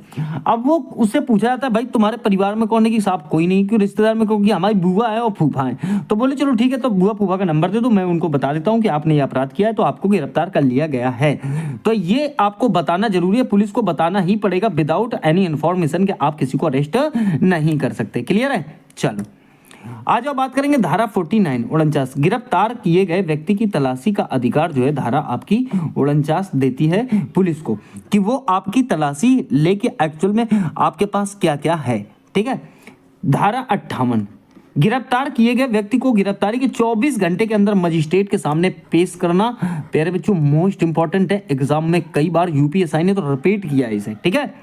अब वो उससे पूछा जाता है भाई तुम्हारे परिवार में कौन है, कि साहब कोई नहीं, क्यों, रिश्तेदार में क्योंकि हमारी बुआ है और फूफा है, तो बोले चलो ठीक है, तो बुआ फूफा का नंबर दे दो, मैं उनको बता देता हूँ कि आपने ये अपराध किया है तो आपको गिरफ्तार कर लिया गया है। तो ये आपको बताना जरूरी है, पुलिस को बताना ही पड़ेगा, विदाउट एनी इन्फॉर्मेशन के आप किसी को अरेस्ट नहीं कर सकते। क्लियर है, चलो आज अब बात करेंगे धारा 49 49, गिरफ्तार किए गए व्यक्ति की तलाशी का अधिकार जो है धारा आपकी 49 देती है पुलिस को, कि वो आपकी तलाशी लेके एक्चुअल में आपके पास क्या क्या है, ठीक है। धारा 58, गिरफ्तार किए गए व्यक्ति को गिरफ्तारी के 24 घंटे के अंदर मजिस्ट्रेट के सामने पेश करना। प्यारे बच्चों मोस्ट इंपॉर्टेंट है, एग्जाम में कई बार यूपीएसआई ने तो रिपीट किया है इसे, ठीक है,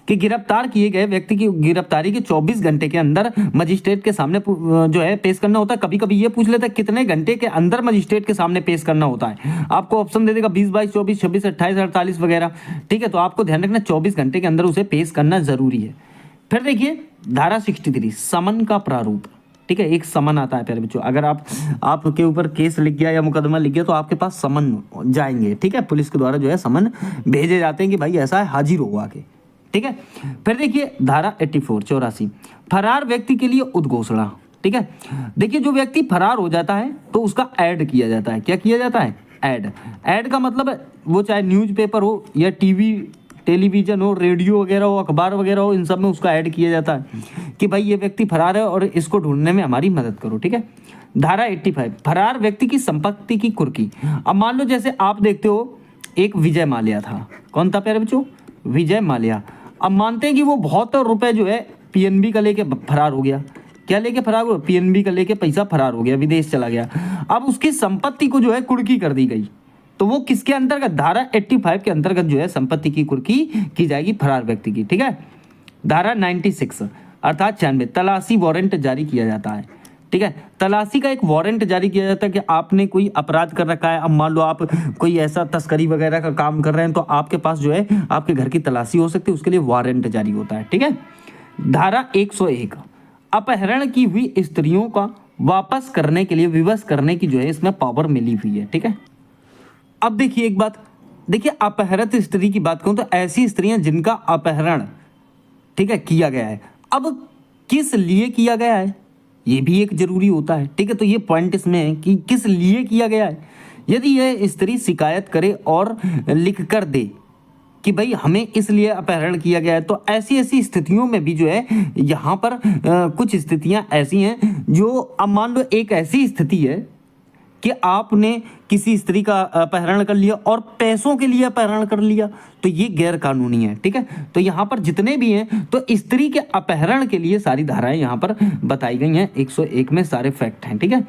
कि गिरफ्तार किए गए व्यक्ति की गिरफ्तारी के 24 घंटे के अंदर मजिस्ट्रेट के सामने जो है पेश करना होता है। कभी कभी ये पूछ लेता है कितने घंटे के अंदर मजिस्ट्रेट के सामने पेश करना होता है। आपको ऑप्शन दे देगा 20, 22, 24, 26, 28, 48 वगैरह। ठीक है, तो आपको ध्यान रखना 24 घंटे के अंदर उसे पेश करना जरूरी है। फिर देखिए धारा 63 समन का प्रारूप। ठीक है, एक समन आता है प्यारे बच्चों। अगर आपके ऊपर केस लिख गया या मुकदमा लिख गया तो आपके पास समन जाएंगे। ठीक है, पुलिस के द्वारा जो है समन भेजे जाते हैं कि भाई ऐसा है, हाजिर हो आके। ठीक है, फिर देखिए धारा 84 फरार व्यक्ति के लिए उद्घोषणा। ठीक है, देखिए जो व्यक्ति फरार हो जाता है तो उसका ऐड किया जाता है। क्या किया जाता है? ऐड का मतलब है वो चाहे न्यूज़पेपर हो या टीवी टेलीविजन हो, रेडियो वगैरह हो, अखबार वगैरह हो, इन सब में उसका ऐड किया जाता है कि भाई ये व्यक्ति फरार है और इसको ढूंढने में हमारी मदद करो। ठीक है, धारा 85 फरार व्यक्ति की संपत्ति की कुर्की। अब मान लो जैसे आप देखते हो एक विजय माल्या था। कौन था प्यारे बच्चों? विजय माल्या। अब मानते हैं कि वो बहुत रुपए जो है पीएनबी का लेके फरार हो गया। क्या लेके फरार हुआ? पीएनबी का लेके पैसा फरार हो गया, विदेश चला गया। अब उसकी संपत्ति को जो है कुर्की कर दी गई, तो वो किसके अंतर्गत? धारा 85 के अंतर्गत जो है संपत्ति की कुर्की की जाएगी फरार व्यक्ति की। ठीक है, धारा 96 अर्थात 96 तलाशी वारंट जारी किया जाता है। ठीक है, तलाशी का एक वारंट जारी किया जाता है कि आपने कोई अपराध कर रखा है। अब मान लो आप कोई ऐसा तस्करी वगैरह का काम कर रहे हैं तो आपके पास जो है आपके घर की तलाशी हो सकती है, उसके लिए वारंट जारी होता है। ठीक है, धारा 101 अपहरण की हुई स्त्रियों का वापस करने के लिए विवश करने की जो है इसमें पावर मिली हुई है। ठीक है, अब देखिए एक बात, देखिए अपहरित स्त्री की बात करूं तो ऐसी स्त्रियां जिनका अपहरण ठीक है किया गया है। अब किस लिए किया गया है ये भी एक जरूरी होता है। ठीक है, तो ये पॉइंट इसमें है कि किस लिए किया गया है। यदि यह स्त्री शिकायत करे और लिख कर दे कि भाई हमें इसलिए अपहरण किया गया है, तो ऐसी ऐसी स्थितियों में भी जो है यहाँ पर कुछ स्थितियां ऐसी हैं जो, अब मान लो एक ऐसी स्थिति है कि आपने किसी स्त्री का अपहरण कर लिया और पैसों के लिए अपहरण कर लिया, तो ये गैर कानूनी है। ठीक है, तो यहाँ पर जितने भी हैं तो स्त्री के अपहरण के लिए सारी धाराएं यहाँ पर बताई गई हैं। 101 में सारे फैक्ट हैं। ठीक है,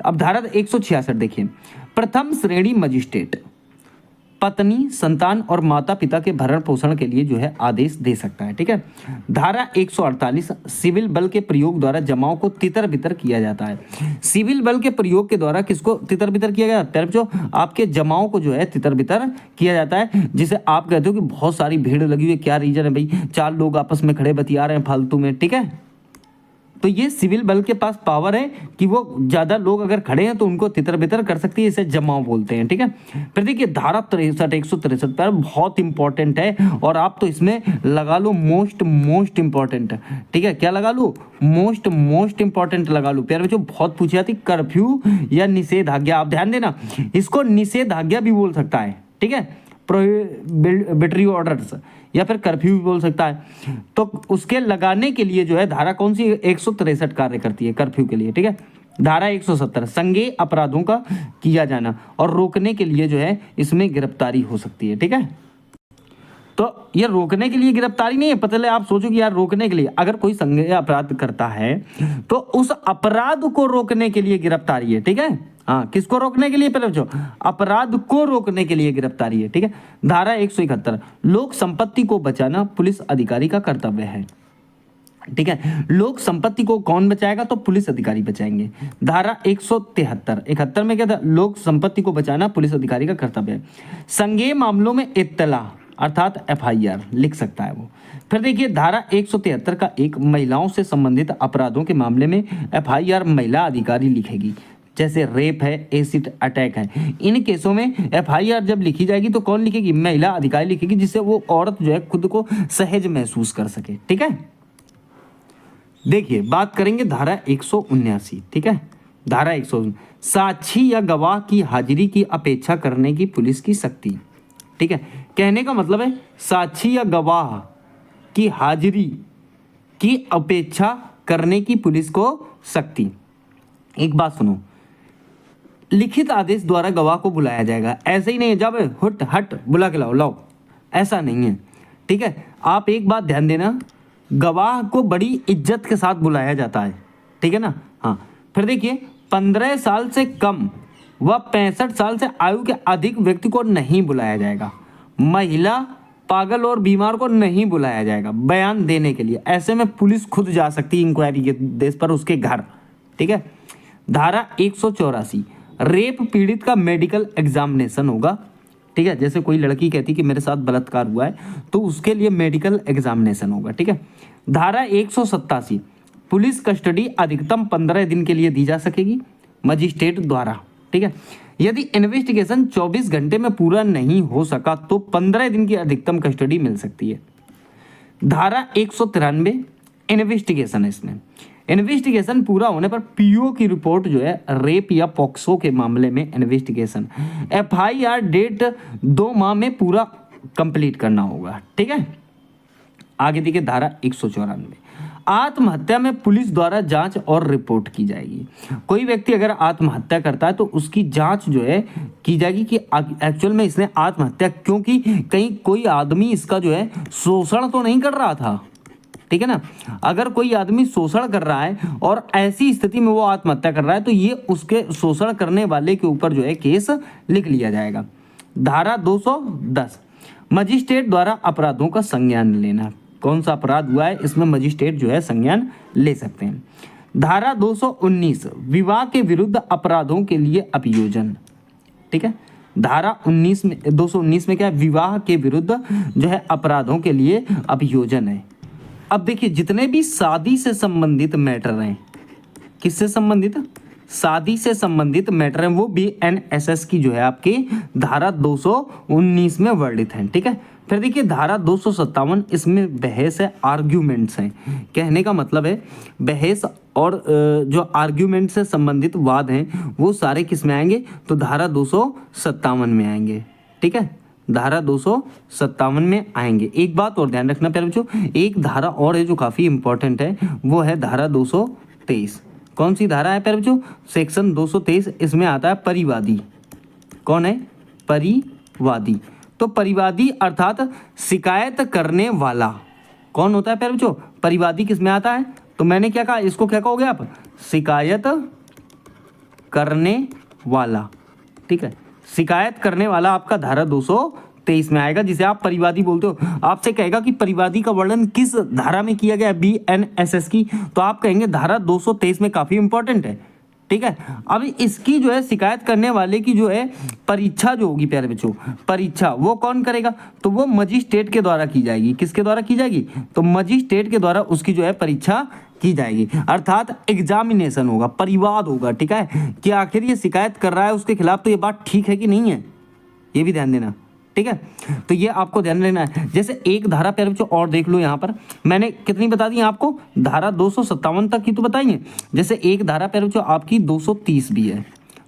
अब धारा 166 देखिए प्रथम श्रेणी मजिस्ट्रेट पत्नी, संतान और माता पिता के भरण पोषण के लिए जो है आदेश दे सकता है। ठीक है, धारा 148 सिविल बल के प्रयोग द्वारा जमाओं को तितर बितर किया जाता है। सिविल बल के प्रयोग के द्वारा किसको तितर बितर किया गया? प्यारे बच्चों आपके जमाओं को जो है तितर बितर किया जाता है। जिसे आप कहते हो कि बहुत सारी भीड़ लगी हुई है, क्या रीजन है भाई? 4 लोग आपस में खड़े बतिया रहे हैं फालतू में। ठीक है, तो ये सिविल बल के पास पावर है कि वो ज्यादा लोग अगर खड़े हैं तो उनको तितर बितर कर सकती है, इसे जमाव बोलते हैं। ठीक है, फिर देखिए धारा 63 163 पर बहुत इंपॉर्टेंट है और आप तो इसमें लगा लो मोस्ट इंपॉर्टेंट। ठीक है, क्या लगा लो? मोस्ट इंपॉर्टेंट लगा लो प्यारे बच्चों। बहुत पूछी जाती कर्फ्यू या निषेधाज्ञा। आप ध्यान देना, इसको निषेधाज्ञा भी बोल सकता है। ठीक है, प्रोहिबिटरी ऑर्डर्स या फिर कर्फ्यू भी बोल सकता है। तो उसके लगाने के लिए जो है धारा कौन सी? 163 कार्य करती है कर्फ्यू के लिए। ठीक है, धारा 170 संज्ञेय अपराधों का किया जाना और रोकने के लिए जो है इसमें गिरफ्तारी हो सकती है। ठीक है, तो ये रोकने के लिए गिरफ्तारी नहीं है। पता चले आप सोचो कि यार रोकने के लिए, अगर कोई संज्ञेय अपराध करता है तो उस अपराध को रोकने के लिए गिरफ्तारी है। ठीक है, हाँ, किसको रोकने के लिए? पहले बच्चों अपराध को रोकने के लिए गिरफ्तारी है। ठीक है, धारा 171 लोक संपत्ति को बचाना पुलिस अधिकारी का कर्तव्य है। ठीक है, लोक संपत्ति को कौन बचाएगा? तो पुलिस अधिकारी बचाएंगे। धारा 173 में क्या था? लोक संपत्ति को बचाना पुलिस अधिकारी का कर्तव्य है। संज्ञेय मामलों में इत्तला अर्थात FIR लिख सकता है वो। फिर देखिए धारा 173 का एक महिलाओं से संबंधित अपराधों के मामले में FIR महिला अधिकारी लिखेगी। जैसे रेप है, एसिड अटैक है, इन केसों में FIR जब लिखी जाएगी तो कौन लिखेगी? महिला अधिकारी लिखेगी, जिससे वो औरत जो है खुद को सहज महसूस कर सके। ठीक है, देखिए बात करेंगे धारा 179। ठीक है, धारा 179 साक्षी या गवाह की हाजिरी की अपेक्षा करने की पुलिस की शक्ति। ठीक है, कहने का मतलब है साक्षी या गवाह की हाजिरी की अपेक्षा करने की पुलिस को शक्ति। एक बात सुनो, लिखित आदेश द्वारा गवाह को बुलाया जाएगा। ऐसे ही नहीं है जब हट हट बुला के लाओ, ऐसा नहीं है। ठीक है, आप एक बात ध्यान देना, गवाह को बड़ी इज्जत के साथ बुलाया जाता है। ठीक है ना? हाँ, फिर देखिए 15 साल से कम व 65 साल से आयु के अधिक व्यक्ति को नहीं बुलाया जाएगा। महिला पागल और बीमार को नहीं बुलाया जाएगा बयान देने के लिए। ऐसे में पुलिस खुद जा सकती है इंक्वायरी के देश पर उसके घर, ठीक है। धारा 184, रेप पीड़ित का मेडिकल एग्जामिनेशन होगा, ठीक है। जैसे कोई लड़की कहती कि मेरे साथ बलात्कार हुआ है तो उसके लिए मेडिकल एग्जामिनेशन होगा, ठीक है। धारा 187, पुलिस कस्टडी अधिकतम 15 दिन के लिए दी जा सकेगी मजिस्ट्रेट द्वारा, ठीक है। यदि इन्वेस्टिगेशन 24 घंटे में पूरा नहीं हो सका तो 15 दिन की अधिकतम कस्टडी मिल सकती है। धारा 193, इन्वेस्टिगेशन है। इसमें इन्वेस्टिगेशन पूरा होने पर पीओ की रिपोर्ट जो है रेप या पॉक्सो के मामले में इन्वेस्टिगेशन एफआईआर डेट 2 माह में पूरा कंप्लीट करना होगा, ठीक है। आगे देखिए धारा 194, आत्महत्या में पुलिस द्वारा जांच और रिपोर्ट की जाएगी। कोई व्यक्ति अगर आत्महत्या करता है तो उसकी जांच जो है की जाएगी कि एक्चुअल में इसने आत्महत्या, क्योंकि कहीं कोई आदमी इसका जो है शोषण तो नहीं कर रहा था, ठीक है ना। अगर कोई आदमी शोषण कर रहा है और ऐसी स्थिति में वो आत्महत्या कर रहा है तो ये उसके शोषण करने वाले के ऊपर जो है केस लिख लिया जाएगा। धारा 210, मजिस्ट्रेट द्वारा अपराधों का संज्ञान लेना। कौन सा अपराध हुआ है इसमें मजिस्ट्रेट जो है संज्ञान ले सकते हैं। धारा 219, विवाह के विरुद्ध अपराधों के लिए अभियोजन, ठीक है। धारा 219 में क्या है, विवाह के विरुद्ध जो है अपराधों के लिए अभियोजन है। अब देखिए जितने भी शादी से संबंधित मैटर हैं, किससे संबंधित, शादी से संबंधित मैटर हैं, वो बीएनएसएस की जो है आपकी धारा 219 में वर्णित है, ठीक है। फिर देखिए धारा 257, इसमें बहस है, आर्ग्यूमेंट्स हैं। कहने का मतलब है बहस और जो आर्ग्यूमेंट से संबंधित वाद हैं वो सारे किस में आएंगे, तो धारा 257 में आएंगे, ठीक है। धारा 257 में आएंगे। एक बात और ध्यान रखना प्यारे बच्चों, एक धारा और है जो काफ़ी इंपॉर्टेंट है, वो है धारा 223। कौन सी धारा है प्यारे बच्चों, सेक्शन 223, इसमें आता है परिवादी। कौन है, परिवादी। तो परिवादी अर्थात शिकायत करने वाला कौन होता है प्यारे बच्चों, परिवादी किस में आता है, तो मैंने क्या कहा, इसको क्या कहोगे आप, शिकायत करने वाला, ठीक है। शिकायत करने वाला आपका धारा 223 में आएगा, जिसे आप परिवादी बोलते हो। आपसे कहेगा कि परिवादी का वर्णन किस धारा में किया गया है, बीएनएसएस की, तो आप कहेंगे धारा 223 में, काफी इंपॉर्टेंट है, ठीक है। अब इसकी जो है शिकायत करने वाले की जो है परीक्षा जो होगी प्यारे बच्चों, परीक्षा वो कौन करेगा, तो वो मजिस्ट्रेट के द्वारा की जाएगी। किसके द्वारा की जाएगी, तो मजिस्ट्रेट के द्वारा उसकी जो है परीक्षा की जाएगी, अर्थात एग्जामिनेशन होगा, परिवाद होगा, ठीक है, कि आखिर ये शिकायत कर रहा है उसके खिलाफ तो ये बात ठीक है कि नहीं है, ये भी ध्यान देना, ठीक है। तो ये आपको ध्यान देना है। जैसे एक धारा प्यारे बच्चों और देख लो, यहाँ पर मैंने कितनी बता दी आपको, धारा 257 तक की तो बताइए। जैसे एक धारा प्यारे बच्चों आपकी 230 भी है,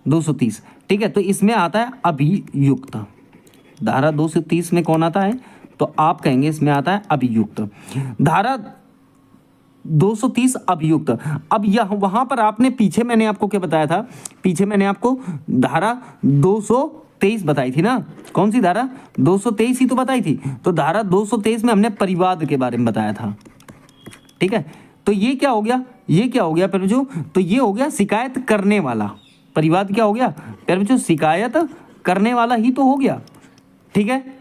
230, ठीक है। तो इसमें आता है अभियुक्त, धारा 230 में कौन आता है, तो आप कहेंगे इसमें आता है अभियुक्त। धारा 230 अभियुक्त। अब यह वहां पर आपने पीछे मैंने आपको क्या बताया था, पीछे मैंने आपको धारा 223 बताई थी ना, कौन सी धारा, 223 ही तो बताई थी। तो धारा 223 में हमने परिवाद के बारे में बताया था, ठीक है। तो ये क्या हो गया, ये क्या हो गया प्यारे बच्चों, तो ये हो गया शिकायत करने वाला। परिवाद क्या हो गया प्यारे बच्चों, शिकायत करने वाला ही तो हो गया, ठीक है।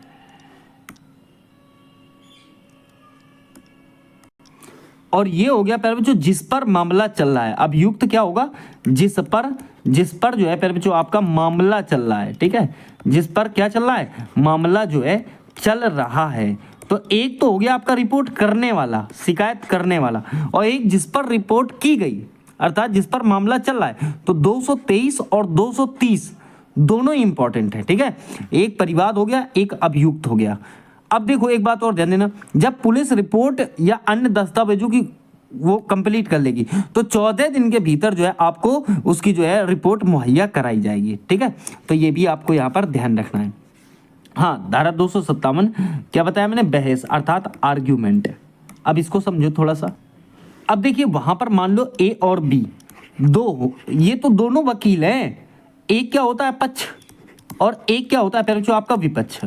और ये हो गया प्यारे बच्चों जिस पर मामला चल रहा है। अभियुक्त क्या होगा, जिस पर जो है प्यारे बच्चों आपका मामला चल रहा है, ठीक है। जिस पर क्या चल रहा है, मामला जो है चल रहा है। तो एक तो हो गया आपका रिपोर्ट करने वाला, शिकायत करने वाला, और एक जिस पर रिपोर्ट की गई, अर्थात जिस पर मामला चल रहा है। तो 223 और 230 दोनों इंपॉर्टेंट है, ठीक है। एक परिवाद हो गया, एक अभियुक्त हो गया। अब देखो एक बात और ध्यान देना, जब पुलिस रिपोर्ट या अन्य दस्तावेजों की वो कंप्लीट कर लेगी तो 14 दिन के भीतर जो है आपको उसकी जो है रिपोर्ट मुहैया कराई जाएगी, ठीक है। तो ये भी आपको यहाँ पर ध्यान रखना है। हाँ, धारा 257 क्या बताया मैंने, बहस अर्थात आर्ग्यूमेंट। अब इसको समझो थोड़ा सा। अब देखिए वहां पर मान लो ए और बी दो, ये तो दोनों वकील हैं। एक क्या होता है पक्ष और एक क्या होता है प्यारे बच्चों आपका विपक्ष।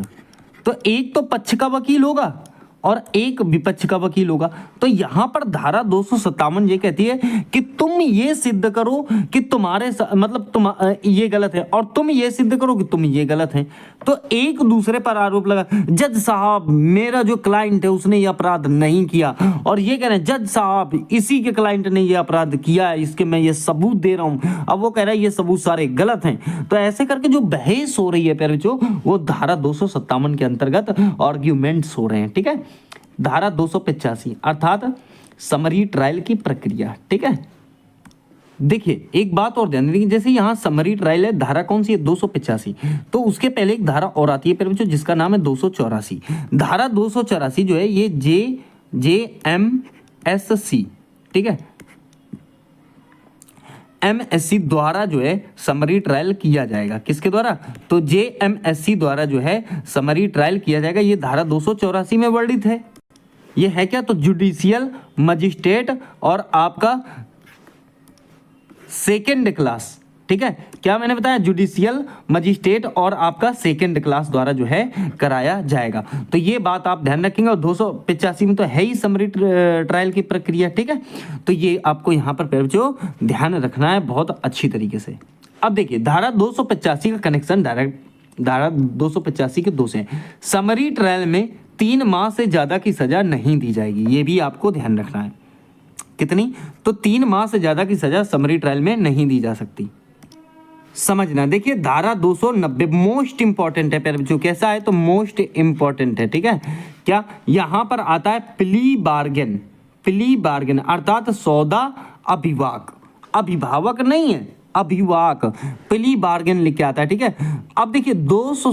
तो एक तो पक्ष का वकील होगा और एक विपक्ष का वकील होगा। तो यहां पर धारा 257 ये कहती है कि तुम ये सिद्ध करो कि ये गलत है और तुम ये सिद्ध करो कि तुम ये गलत है। तो एक दूसरे पर आरोप लगा, जज साहब मेरा जो क्लाइंट है उसने ये अपराध नहीं किया, और ये कह रहे हैं जज साहब इसी के क्लाइंट ने ये अपराध किया है, इसके मैं ये सबूत दे रहा हूं। अब वो कह रहा है ये सबूत सारे गलत हैं। तो ऐसे करके जो बहस हो रही है प्यारे बच्चों, वो धारा 257 के अंतर्गत आर्ग्यूमेंट्स हो रहे हैं। ठीक है, धारा 285 अर्थात समरी ट्रायल की प्रक्रिया। ठीक है, देखिए एक बात और ध्यान दीजिए, जैसे यहाँ समरी ट्रायल है, धारा कौन सी है 285, तो उसके पहले एक धारा और आती है प्यारे बच्चों जिसका नाम है 284। धारा 284 जो है ये JMSC, ठीक है, MSC द्वारा जो है समरी ट्रायल किया जाएगा। किसके द्वारा? तो JMSC द्वारा जो है समरी ट्रायल किया जाएगा। ये धारा 284 में वर्णित है। ये है क्या? तो जुडिशियल मजिस्ट्रेट और आपका सेकेंड क्लास। ठीक है, क्या मैंने बताया? जुडिशियल मजिस्ट्रेट और आपका सेकेंड क्लास द्वारा जो है कराया जाएगा। तो ये बात आप ध्यान रखेंगे। और 285 में तो है ही समरी ट्रायल की प्रक्रिया। ठीक है, तो ये आपको यहाँ पर जो ध्यान रखना है बहुत अच्छी तरीके से। अब देखिए धारा 285 का कनेक्शन डायरेक्ट धारा 285 के 2 से। समरी ट्रायल में 3 माह से ज्यादा की सजा नहीं दी जाएगी, ये भी आपको ध्यान रखना है। कितनी? तो 3 माह से ज्यादा की सजा समरी ट्रायल में नहीं दी जा सकती। समझना, देखिए धारा 290 मोस्ट इंपॉर्टेंट है प्यारे बच्चों। कैसा है? तो मोस्ट इंपॉर्टेंट है। ठीक है, क्या यहां पर आता है? Plea bargain. प्ली बार्गेन अर्थात सौदा अभिवाक, अभिभावक नहीं है, अभिवाक। प्ली बार्गेन लिख के आता है। ठीक है, अब देखिए दोष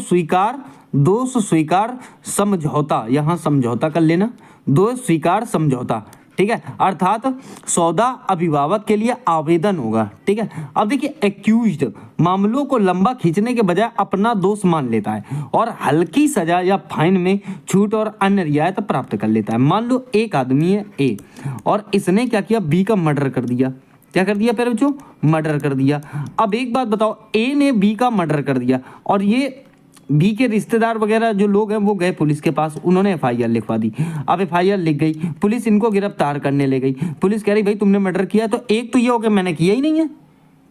स्वीकार समझौता, यहां समझौता कर लेना, दोष स्वीकार समझौता। ठीक है, अर्थात सौदा अभिभावक के लिए आवेदन होगा। ठीक है, अब देखिए एक्यूज्ड मामलों को लंबा खींचने के बजाय अपना दोष मान लेता है और हल्की सजा या फाइन में छूट और अन्य रियायत प्राप्त कर लेता है। मान लो एक आदमी है ए और इसने क्या किया? बी का मर्डर कर दिया। क्या कर दिया प्यारे बच्चों? मर्डर कर दिया। अब एक बात बताओ, ए ने बी का मर्डर कर दिया और ये बी के रिश्तेदार वगैरह जो लोग हैं वो गए पुलिस के पास, उन्होंने FIR लिखवा दी। अब FIR लिख गई, पुलिस इनको गिरफ्तार करने ले गई। पुलिस कह रही भाई तुमने मर्डर किया, तो एक तो ये हो गया मैंने किया ही नहीं है।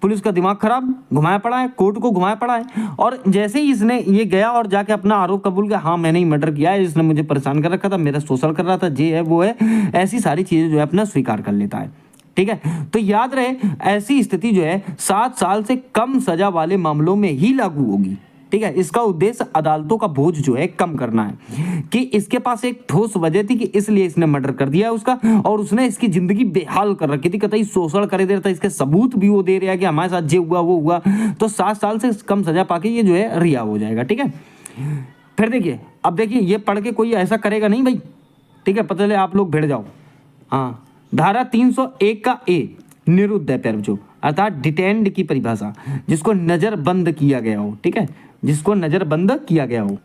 पुलिस का दिमाग खराब, घुमाया पड़ा है, कोर्ट को घुमाया पड़ा है। और जैसे ही इसने ये गया और जाके अपना आरोप कबूल किया, हाँ मैंने ही मर्डर किया है, इसने मुझे परेशान कर रखा था, मेरा शोषण कर रहा था, ये है वो है, ऐसी सारी चीजें जो है अपना स्वीकार कर लेता है। ठीक है, तो याद रहे ऐसी स्थिति जो है 7 साल से कम सजा वाले मामलों में ही लागू होगी। ठीक है, इसका उद्देश्य अदालतों का बोझ जो है कम करना है कि इसके पास एक ठोस वजह थी कि इसलिए इसने मर्डर कर दिया उसका, और उसने इसकी जिंदगी बेहाल कर रखी थी, कतई शोषण करे दे रहा था, इसके सबूत भी वो दे रहा है कि हमारे साथ जो हुआ वो हुआ। तो 7 साल से कम सजा पाके ये जो है रिहा हो जाएगा। ठीक है, फिर देखिए, अब देखिए ये पढ़ के कोई ऐसा करेगा नहीं भाई। ठीक है, पता चले आप लोग भिड़ जाओ। हाँ, धारा 301 का ए निरुद्ध है प्यारे बच्चों, अर्थात डिटेन्ड की परिभाषा, जिसको नजरबंद किया गया हो। ठीक है, जिसको नजरबंद किया गया हो।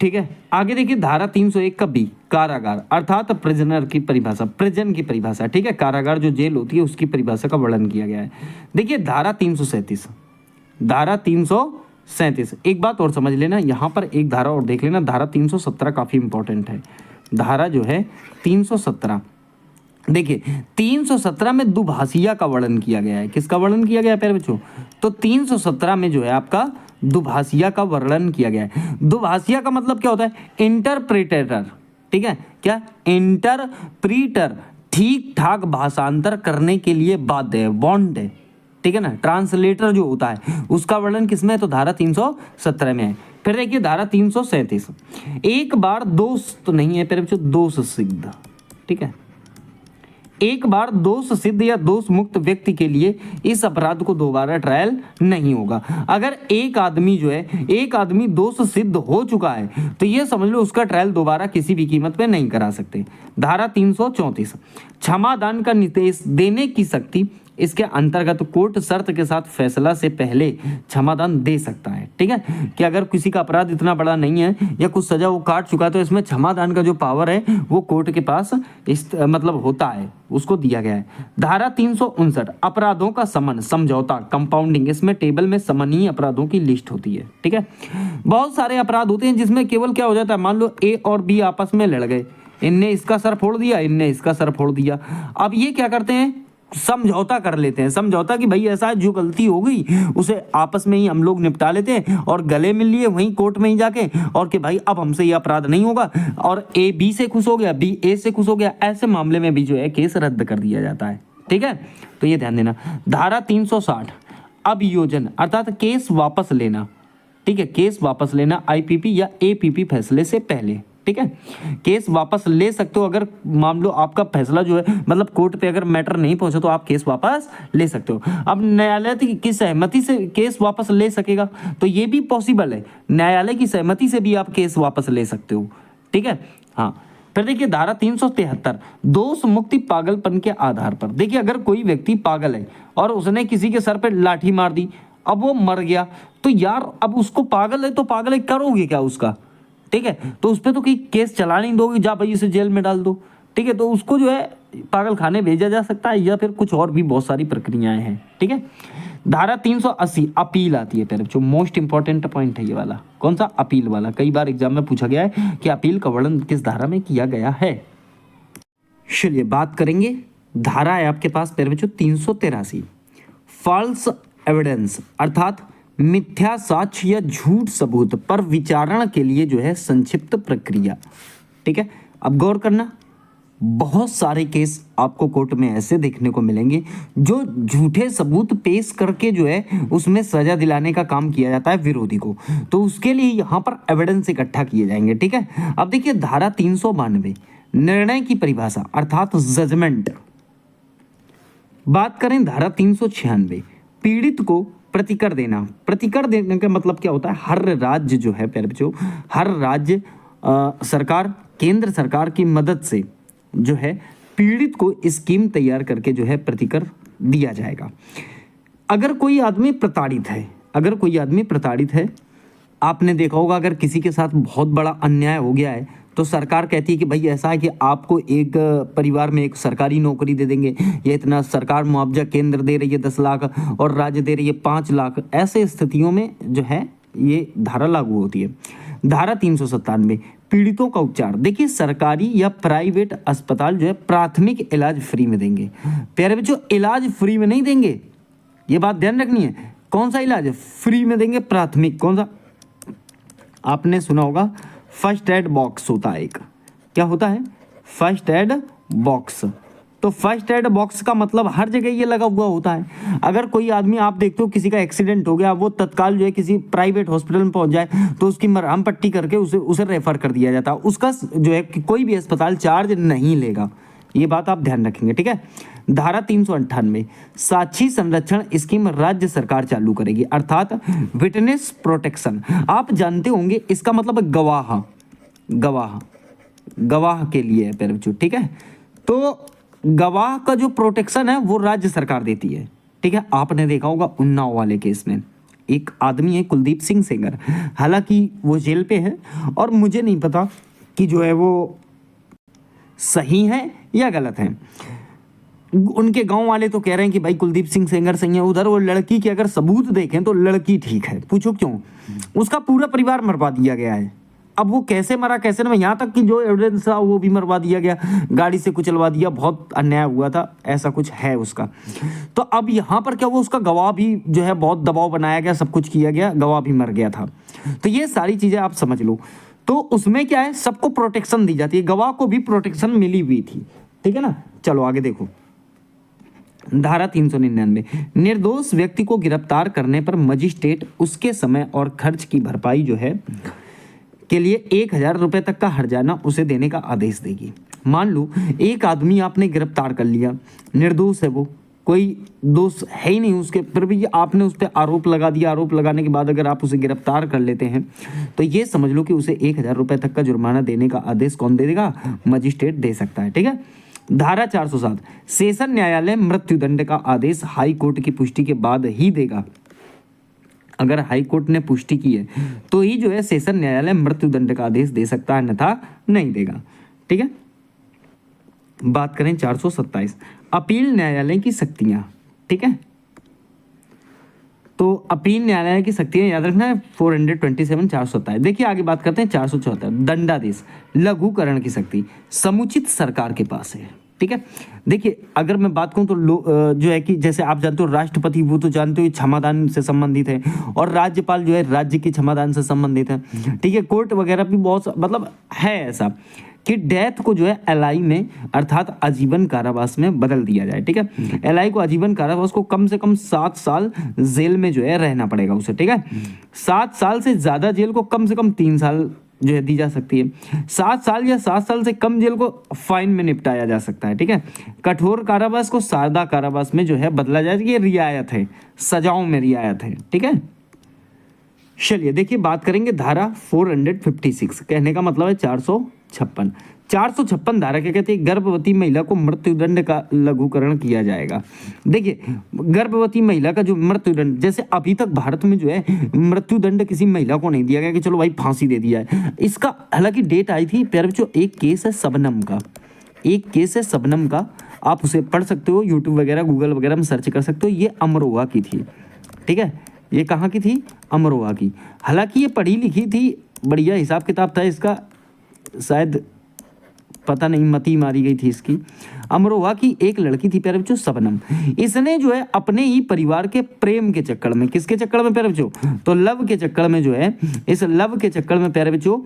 ठीक है, आगे देखिए धारा 301 का बी कारागार, अर्थात प्रिजनर की परिभाषा, प्रिजन की परिभाषा। ठीक है, कारागार जो जेल होती है उसकी परिभाषा का वर्णन किया गया है। देखिए धारा 337, धारा 337 एक बात और समझ लेना, यहां पर एक धारा और देख लेना, धारा 317 काफी इंपॉर्टेंट है। धारा जो है 317, देखिए 317 में दुभाषिया का वर्णन किया गया है। किसका वर्णन किया गया है प्यारे बच्चों? तो 317 में जो है आपका दुभाषिया का वर्णन किया गया है। दुभाषिया का मतलब क्या होता है? इंटरप्रेटर। ठीक है, क्या? इंटरप्रीटर, ठीक ठाक भाषांतर करने के लिए बाध्य है, बॉन्ड है। ठीक है ना, ट्रांसलेटर जो होता है उसका वर्णन किसमें है? तो धारा 317 में है। फिर देखिए धारा 337, एक बार दोष तो नहीं है प्यारे बच्चों, दोष सिद्ध। ठीक है, एक बार दोष सिद्ध या दोष मुक्त व्यक्ति के लिए इस अपराध को दोबारा ट्रायल नहीं होगा। अगर एक आदमी दोष सिद्ध हो चुका है तो ये समझ लो उसका ट्रायल दोबारा किसी भी कीमत पे नहीं करा सकते। धारा 334, क्षमादान का निर्देश देने की शक्ति इसके अंतर्गत कोर्ट शर्त के साथ फैसला से पहले क्षमादान दे सकता है। ठीक है, कि अगर किसी का अपराध इतना बड़ा नहीं है या कुछ सजा वो काट चुका, तो इसमें क्षमादान का जो पावर है वो कोर्ट के पास मतलब होता है, उसको दिया गया है। धारा 359 अपराधों का समन, समझौता, कंपाउंडिंग, इसमें टेबल में समनीय अपराधों की लिस्ट होती है। ठीक है, बहुत सारे अपराध होते हैं जिसमें केवल क्या हो जाता है, मान लो ए और बी आपस में लड़ गए, इनने इसका सर फोड़ दिया, इनने इसका सर फोड़ दिया। अब ये क्या करते हैं, समझौता कर लेते हैं। समझौता कि भाई ऐसा है, जो गलती हो गई उसे आपस में ही हम लोग निपटा लेते हैं और गले मिल लिए वहीं कोर्ट में ही जाके, और कि भाई अब हमसे ये अपराध नहीं होगा, और ए बी से खुश हो गया, बी ए से खुश हो गया, ऐसे मामले में भी जो है केस रद्द कर दिया जाता है। ठीक है, तो ये ध्यान देना। धारा 360 अभियोजन अर्थात केस वापस लेना। ठीक है, केस वापस लेना आईपीपी या एपीपी फैसले से पहले। ठीक है, केस वापस ले सकते हो अगर मान लो आपका फैसला जो है मतलब कोर्ट पे अगर मैटर नहीं पहुंचा तो आप केस वापस ले सकते हो। अब न्यायालय की सहमति से केस वापस ले सकेगा तो ये भी पॉसिबल है, न्यायालय की सहमति से भी आप केस वापस ले सकते हो। ठीक है, हाँ। फिर देखिए धारा 373 दोष मुक्ति पागलपन के आधार पर। देखिए अगर कोई व्यक्ति पागल है और उसने किसी के सर पे लाठी मार दी, अब वो मर गया, तो यार अब उसको पागल है तो पागल है करोगे क्या उसका? ठीक है, तो उस पर तो कोई केस चला नहीं दोगे, जा भाई इसे जेल में डाल दो। ठीक है, तो उसको जो है पागल खाने भेजा जा सकता है या फिर कुछ और भी बहुत सारी प्रक्रियाएं हैं। ठीक है, धारा 380 अपील आती है। फिर जो मोस्ट इंपॉर्टेंट पॉइंट है ये वाला, कौन सा? अपील वाला। कई बार एग्जाम में पूछा गया है कि अपील का वर्णन किस धारा में किया गया है। चलिए बात करेंगे, धारा है आपके पास मेरे बच्चों 383 फॉल्स एविडेंस अर्थात मिथ्या साक्ष्य या झूठ सबूत पर विचारण के लिए जो है संक्षिप्त प्रक्रिया। ठीक है, अब गौर करना, बहुत सारे केस आपको कोर्ट में ऐसे देखने को मिलेंगे जो झूठे सबूत पेश करके जो है उसमें सजा दिलाने का काम किया जाता है विरोधी को, तो उसके लिए यहाँ पर एविडेंस इकट्ठा किए जाएंगे। ठीक है, अब देखिए धारा 392 निर्णय की परिभाषा अर्थात जजमेंट। बात करें धारा 396 पीड़ित को प्रतिकर देना। प्रतिकर देने का मतलब क्या होता है, हर राज्य जो है प्यारे बच्चों, हर राज्य सरकार केंद्र सरकार की मदद से जो है पीड़ित को स्कीम तैयार करके जो है प्रतिकर दिया जाएगा। अगर कोई आदमी प्रताड़ित है, अगर कोई आदमी प्रताड़ित है, आपने देखा होगा अगर किसी के साथ बहुत बड़ा अन्याय हो गया है तो सरकार कहती है कि भाई ऐसा है कि आपको एक परिवार में एक सरकारी नौकरी दे देंगे, ये इतना सरकार मुआवजा केंद्र दे रही है 10 लाख और राज्य दे रही है 5 लाख। ऐसे स्थितियों में जो है ये धारा लागू होती है। धारा 397 पीड़ितों का उपचार। देखिए सरकारी या प्राइवेट अस्पताल जो है प्राथमिक इलाज फ्री में देंगे। प्यारे बच्चों इलाज फ्री में नहीं देंगे, ये बात ध्यान रखनी है। कौन सा इलाज फ्री में देंगे? प्राथमिक। कौन सा? आपने सुना होगा फर्स्ट एड बॉक्स होता है एक, क्या होता है? First aid box. तो फर्स्ट एड बॉक्स का मतलब हर जगह ये लगा हुआ होता है। अगर कोई आदमी आप देखते हो किसी का एक्सीडेंट हो गया, वो तत्काल जो है किसी प्राइवेट हॉस्पिटल में पहुंच जाए तो उसकी मरहम पट्टी करके उसे रेफर कर दिया जाता है। उसका जो है कि कोई भी अस्पताल चार्ज नहीं लेगा, ये बात आप ध्यान रखेंगे। ठीक है, धारा 398 साक्षी संरक्षण स्कीम राज्य सरकार चालू करेगी अर्थात विटनेस प्रोटेक्शन। आप जानते होंगे इसका मतलब गवाह, गवाह, गवाह के लिए है प्यारे बच्चों। ठीक है, तो गवाह का जो प्रोटेक्शन है वो राज्य सरकार देती है। ठीक है, आपने देखा होगा उन्नाव वाले केस में एक आदमी है कुलदीप सिंह सेंगर, हालांकि वो जेल पे है और मुझे नहीं पता कि जो है वो सही है या गलत है। उनके गांव वाले तो कह रहे हैं कि भाई कुलदीप सिंह सेंगर सही है, उधर वो लड़की के अगर सबूत देखें तो लड़की ठीक है। पूछो क्यों? उसका पूरा परिवार मरवा दिया गया है। अब वो कैसे मरा कैसे ना, यहाँ तक कि जो एविडेंस था वो भी मरवा दिया गया, गाड़ी से कुचलवा दिया, बहुत अन्याय हुआ था, ऐसा कुछ है उसका। तो अब यहाँ पर क्या हुआ, उसका गवाह भी जो है बहुत दबाव बनाया गया, सब कुछ किया गया, गवाह भी मर गया था। तो ये सारी चीज़ें आप समझ लो। तो उसमें क्या है, सबको प्रोटेक्शन दी जाती है, गवाह को भी प्रोटेक्शन मिली हुई थी। ठीक है ना, चलो आगे देखो। धारा 399 निर्दोष व्यक्ति को गिरफ्तार करने पर मजिस्ट्रेट उसके समय और खर्च की भरपाई जो है के लिए 1000 रुपये तक का हर्जाना उसे देने का आदेश देगी। मान लो एक आदमी आपने गिरफ्तार कर लिया, निर्दोष है वो, कोई दोष है ही नहीं उसके, फिर भी आपने उस पर आरोप लगा दिया। आरोप लगाने के बाद अगर आप उसे गिरफ्तार कर लेते हैं तो ये समझ लो कि उसे 1000 रुपये तक का जुर्माना देने का आदेश कौन दे देगा? मजिस्ट्रेट दे सकता है। ठीक है, धारा 407, सेशन न्यायालय मृत्युदंड का आदेश हाई कोर्ट की पुष्टि के बाद ही देगा। अगर हाई कोर्ट ने पुष्टि की है तो ही जो है सेशन न्यायालय मृत्युदंड का आदेश दे सकता है, अन्यथा नहीं देगा। ठीक है, बात करें 427, अपील न्यायालय की शक्तियां। ठीक है, तो अपील न्यायालय की शक्तियां याद रखना है 427 427। देखिए आगे बात करते हैं 474, दंडादेश लघुकरण की शक्ति समुचित सरकार के पास है। ठीक है, देखिए अगर मैं बात करूं तो जो है कि जैसे आप जानते हो राष्ट्रपति, वो तो जानते हो क्षमादान से संबंधित है, और राज्यपाल जो है राज्य की क्षमादान से संबंधित है। ठीक है, कोर्ट वगैरह भी बहुत मतलब है ऐसा कि डेथ को जो है एलआई में अर्थात आजीवन कारावास में बदल दिया जाए। ठीक है, एलआई को आजीवन कारावास को कम से कम 7 साल जेल में जो है रहना पड़ेगा उसे। ठीक है, 7 साल से ज्यादा जेल को कम से कम 3 साल जो है दी जा सकती है। 7 साल या 7 साल से कम जेल को फाइन में निपटाया जा सकता है। ठीक है, कठोर कारावास को सादा कारावास में जो है बदला जाए, ये रियायत है, सजाओं में रियायत है। ठीक है, चलिए देखिए बात करेंगे धारा 456, कहने का मतलब है 456। 456 धारा क्या कहते हैं, गर्भवती महिला को मृत्युदंड का लघुकरण किया जाएगा। देखिए गर्भवती महिला का जो मृत्युदंड, जैसे अभी तक भारत में जो है मृत्युदंड किसी महिला को नहीं दिया गया कि चलो भाई फांसी दे दिया है। इसका हालांकि डेट आई थी प्यारे बच्चों, एक केस है शबनम का, एक केस है शबनम का, आप उसे पढ़ सकते हो, यूट्यूब वगैरह गूगल वगैरह में सर्च कर सकते हो। ये अमरोहा की थी। ठीक है, ये कहाँ की थी, अमरोहा की। हालांकि ये पढ़ी लिखी थी, बढ़िया हिसाब किताब था इसका, शायद पता नहीं मती मारी गई थी इसकी। अमरोहा की एक लड़की थी प्यारे बच्चों शबनम। इसने जो है अपने ही परिवार के प्रेम के चक्कर में, किसके चक्कर में प्यारे बच्चों, तो लव के चक्कर में जो है, इस लव के चक्कर में प्यारे बच्चों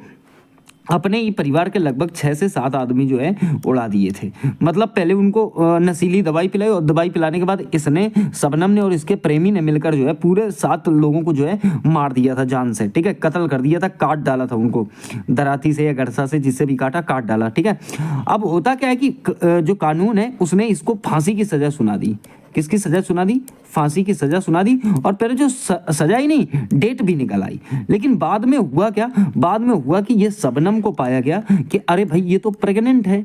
अपने ही परिवार के लगभग 6 से 7 आदमी जो है उड़ा दिए थे। मतलब पहले उनको नशीली दवाई पिलाई, और दवाई पिलाने के बाद इसने, शबनम ने और इसके प्रेमी ने मिलकर जो है पूरे 7 लोगों को जो है मार दिया था जान से। ठीक है, कत्ल कर दिया था, काट डाला था उनको दराती से या गरसा से, जिससे भी काटा काट डाला। ठीक है, अब होता क्या है कि जो कानून है उसने इसको फांसी की सजा सुना दी। किसकी सजा सुना दी, फांसी की सजा सुना दी। और पहले जो सजा ही नहीं, डेट भी निकल आई। लेकिन बाद में हुआ क्या, बाद में हुआ कि ये शबनम को पाया गया कि अरे भाई ये तो प्रेग्नेंट है।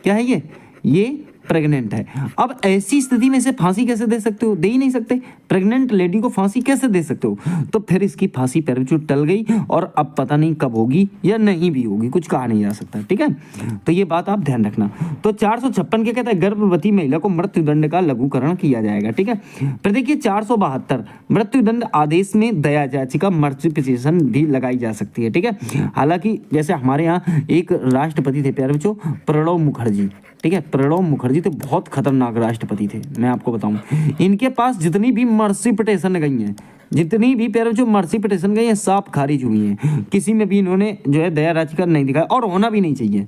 क्या है ये प्रेग्नेंट है। अब ऐसी स्थिति में इसे फांसी कैसे दे सकते हो, दे ही नहीं सकते। प्रेग्नेंट लेडी को फांसी कैसे दे सकते हो, तो फिर इसकी फांसी पैर टल गई, और अब पता नहीं कब होगी या नहीं भी होगी, कुछ कहा नहीं जा सकता। ठीक है, तो ये बात आप ध्यान रखना। तो 456 क्या कहता है, गर्भवती महिला को मृत्युदंड का लघुकरण किया जाएगा। ठीक है, फिर देखिए 472, मृत्युदंड आदेश में दया याचिका मल्टीप्लिकेशन भी लगाई जा सकती है। ठीक है, हालांकि जैसे हमारे यहाँ एक राष्ट्रपति थे प्यारे बच्चों, प्रणब मुखर्जी। ठीक है, प्रणब मुखर्जी तो बहुत खतरनाक राष्ट्रपति थे, मैं आपको बताऊं। इनके पास जितनी भी मर्सी पिटीशन गई हैं, जितनी भी प्यारे जो मर्सी पिटीशन गई हैं, सब खारिज हुई हैं। किसी में भी इन्होंने जो है दया याचिका नहीं दिखाया, और होना भी नहीं चाहिए।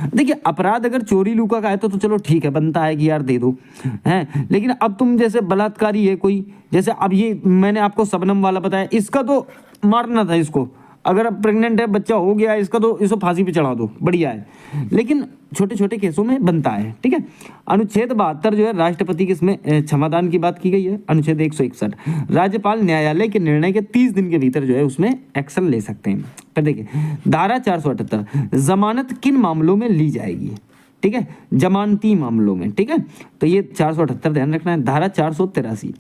देखिए अपराध अगर चोरी लूका का है तो चलो ठीक है, बनता है कि यार दे दो, हैं। लेकिन अब तुम जैसे बलात्कारी है कोई, जैसे अब ये मैंने आपको शबनम वाला बताया, इसका तो मारना था इसको। अगर अब प्रेग्नेंट है, बच्चा हो गया इसका, तो इसको फांसी पे चढ़ा दो, बढ़िया है। लेकिन छोटे छोटे केसों में बनता है। ठीक है, अनुच्छेद 72 जो है राष्ट्रपति के इसमें क्षमादान की बात की गई है। अनुच्छेद 161, राज्यपाल न्यायालय के निर्णय के 30 दिन के भीतर जो है उसमें एक्शन ले सकते हैं। फिर देखिए धारा 478, जमानत किन मामलों में ली जाएगी। ठीक है, जमानती मामलों में। ठीक है, तो ये 478 ध्यान रखना है। धारा 483,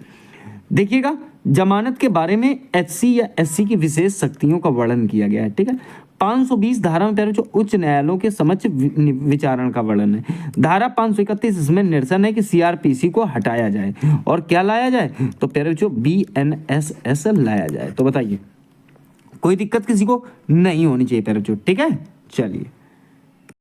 देखिएगा जमानत के बारे में एचसी या एससी की विशेष शक्तियों का वर्णन किया गया है। ठीक है, 520 धारा में जो उच्च न्यायालयों के समक्ष विचारण का वर्णन है। धारा 531 इसमें निरसन है कि सीआरपीसी को हटाया जाए और क्या लाया जाए, तो प्यारे जो बीएनएसएस लाया जाए। तो बताइए कोई दिक्कत किसी को नहीं होनी चाहिए प्यारे। ठीक है, चलिए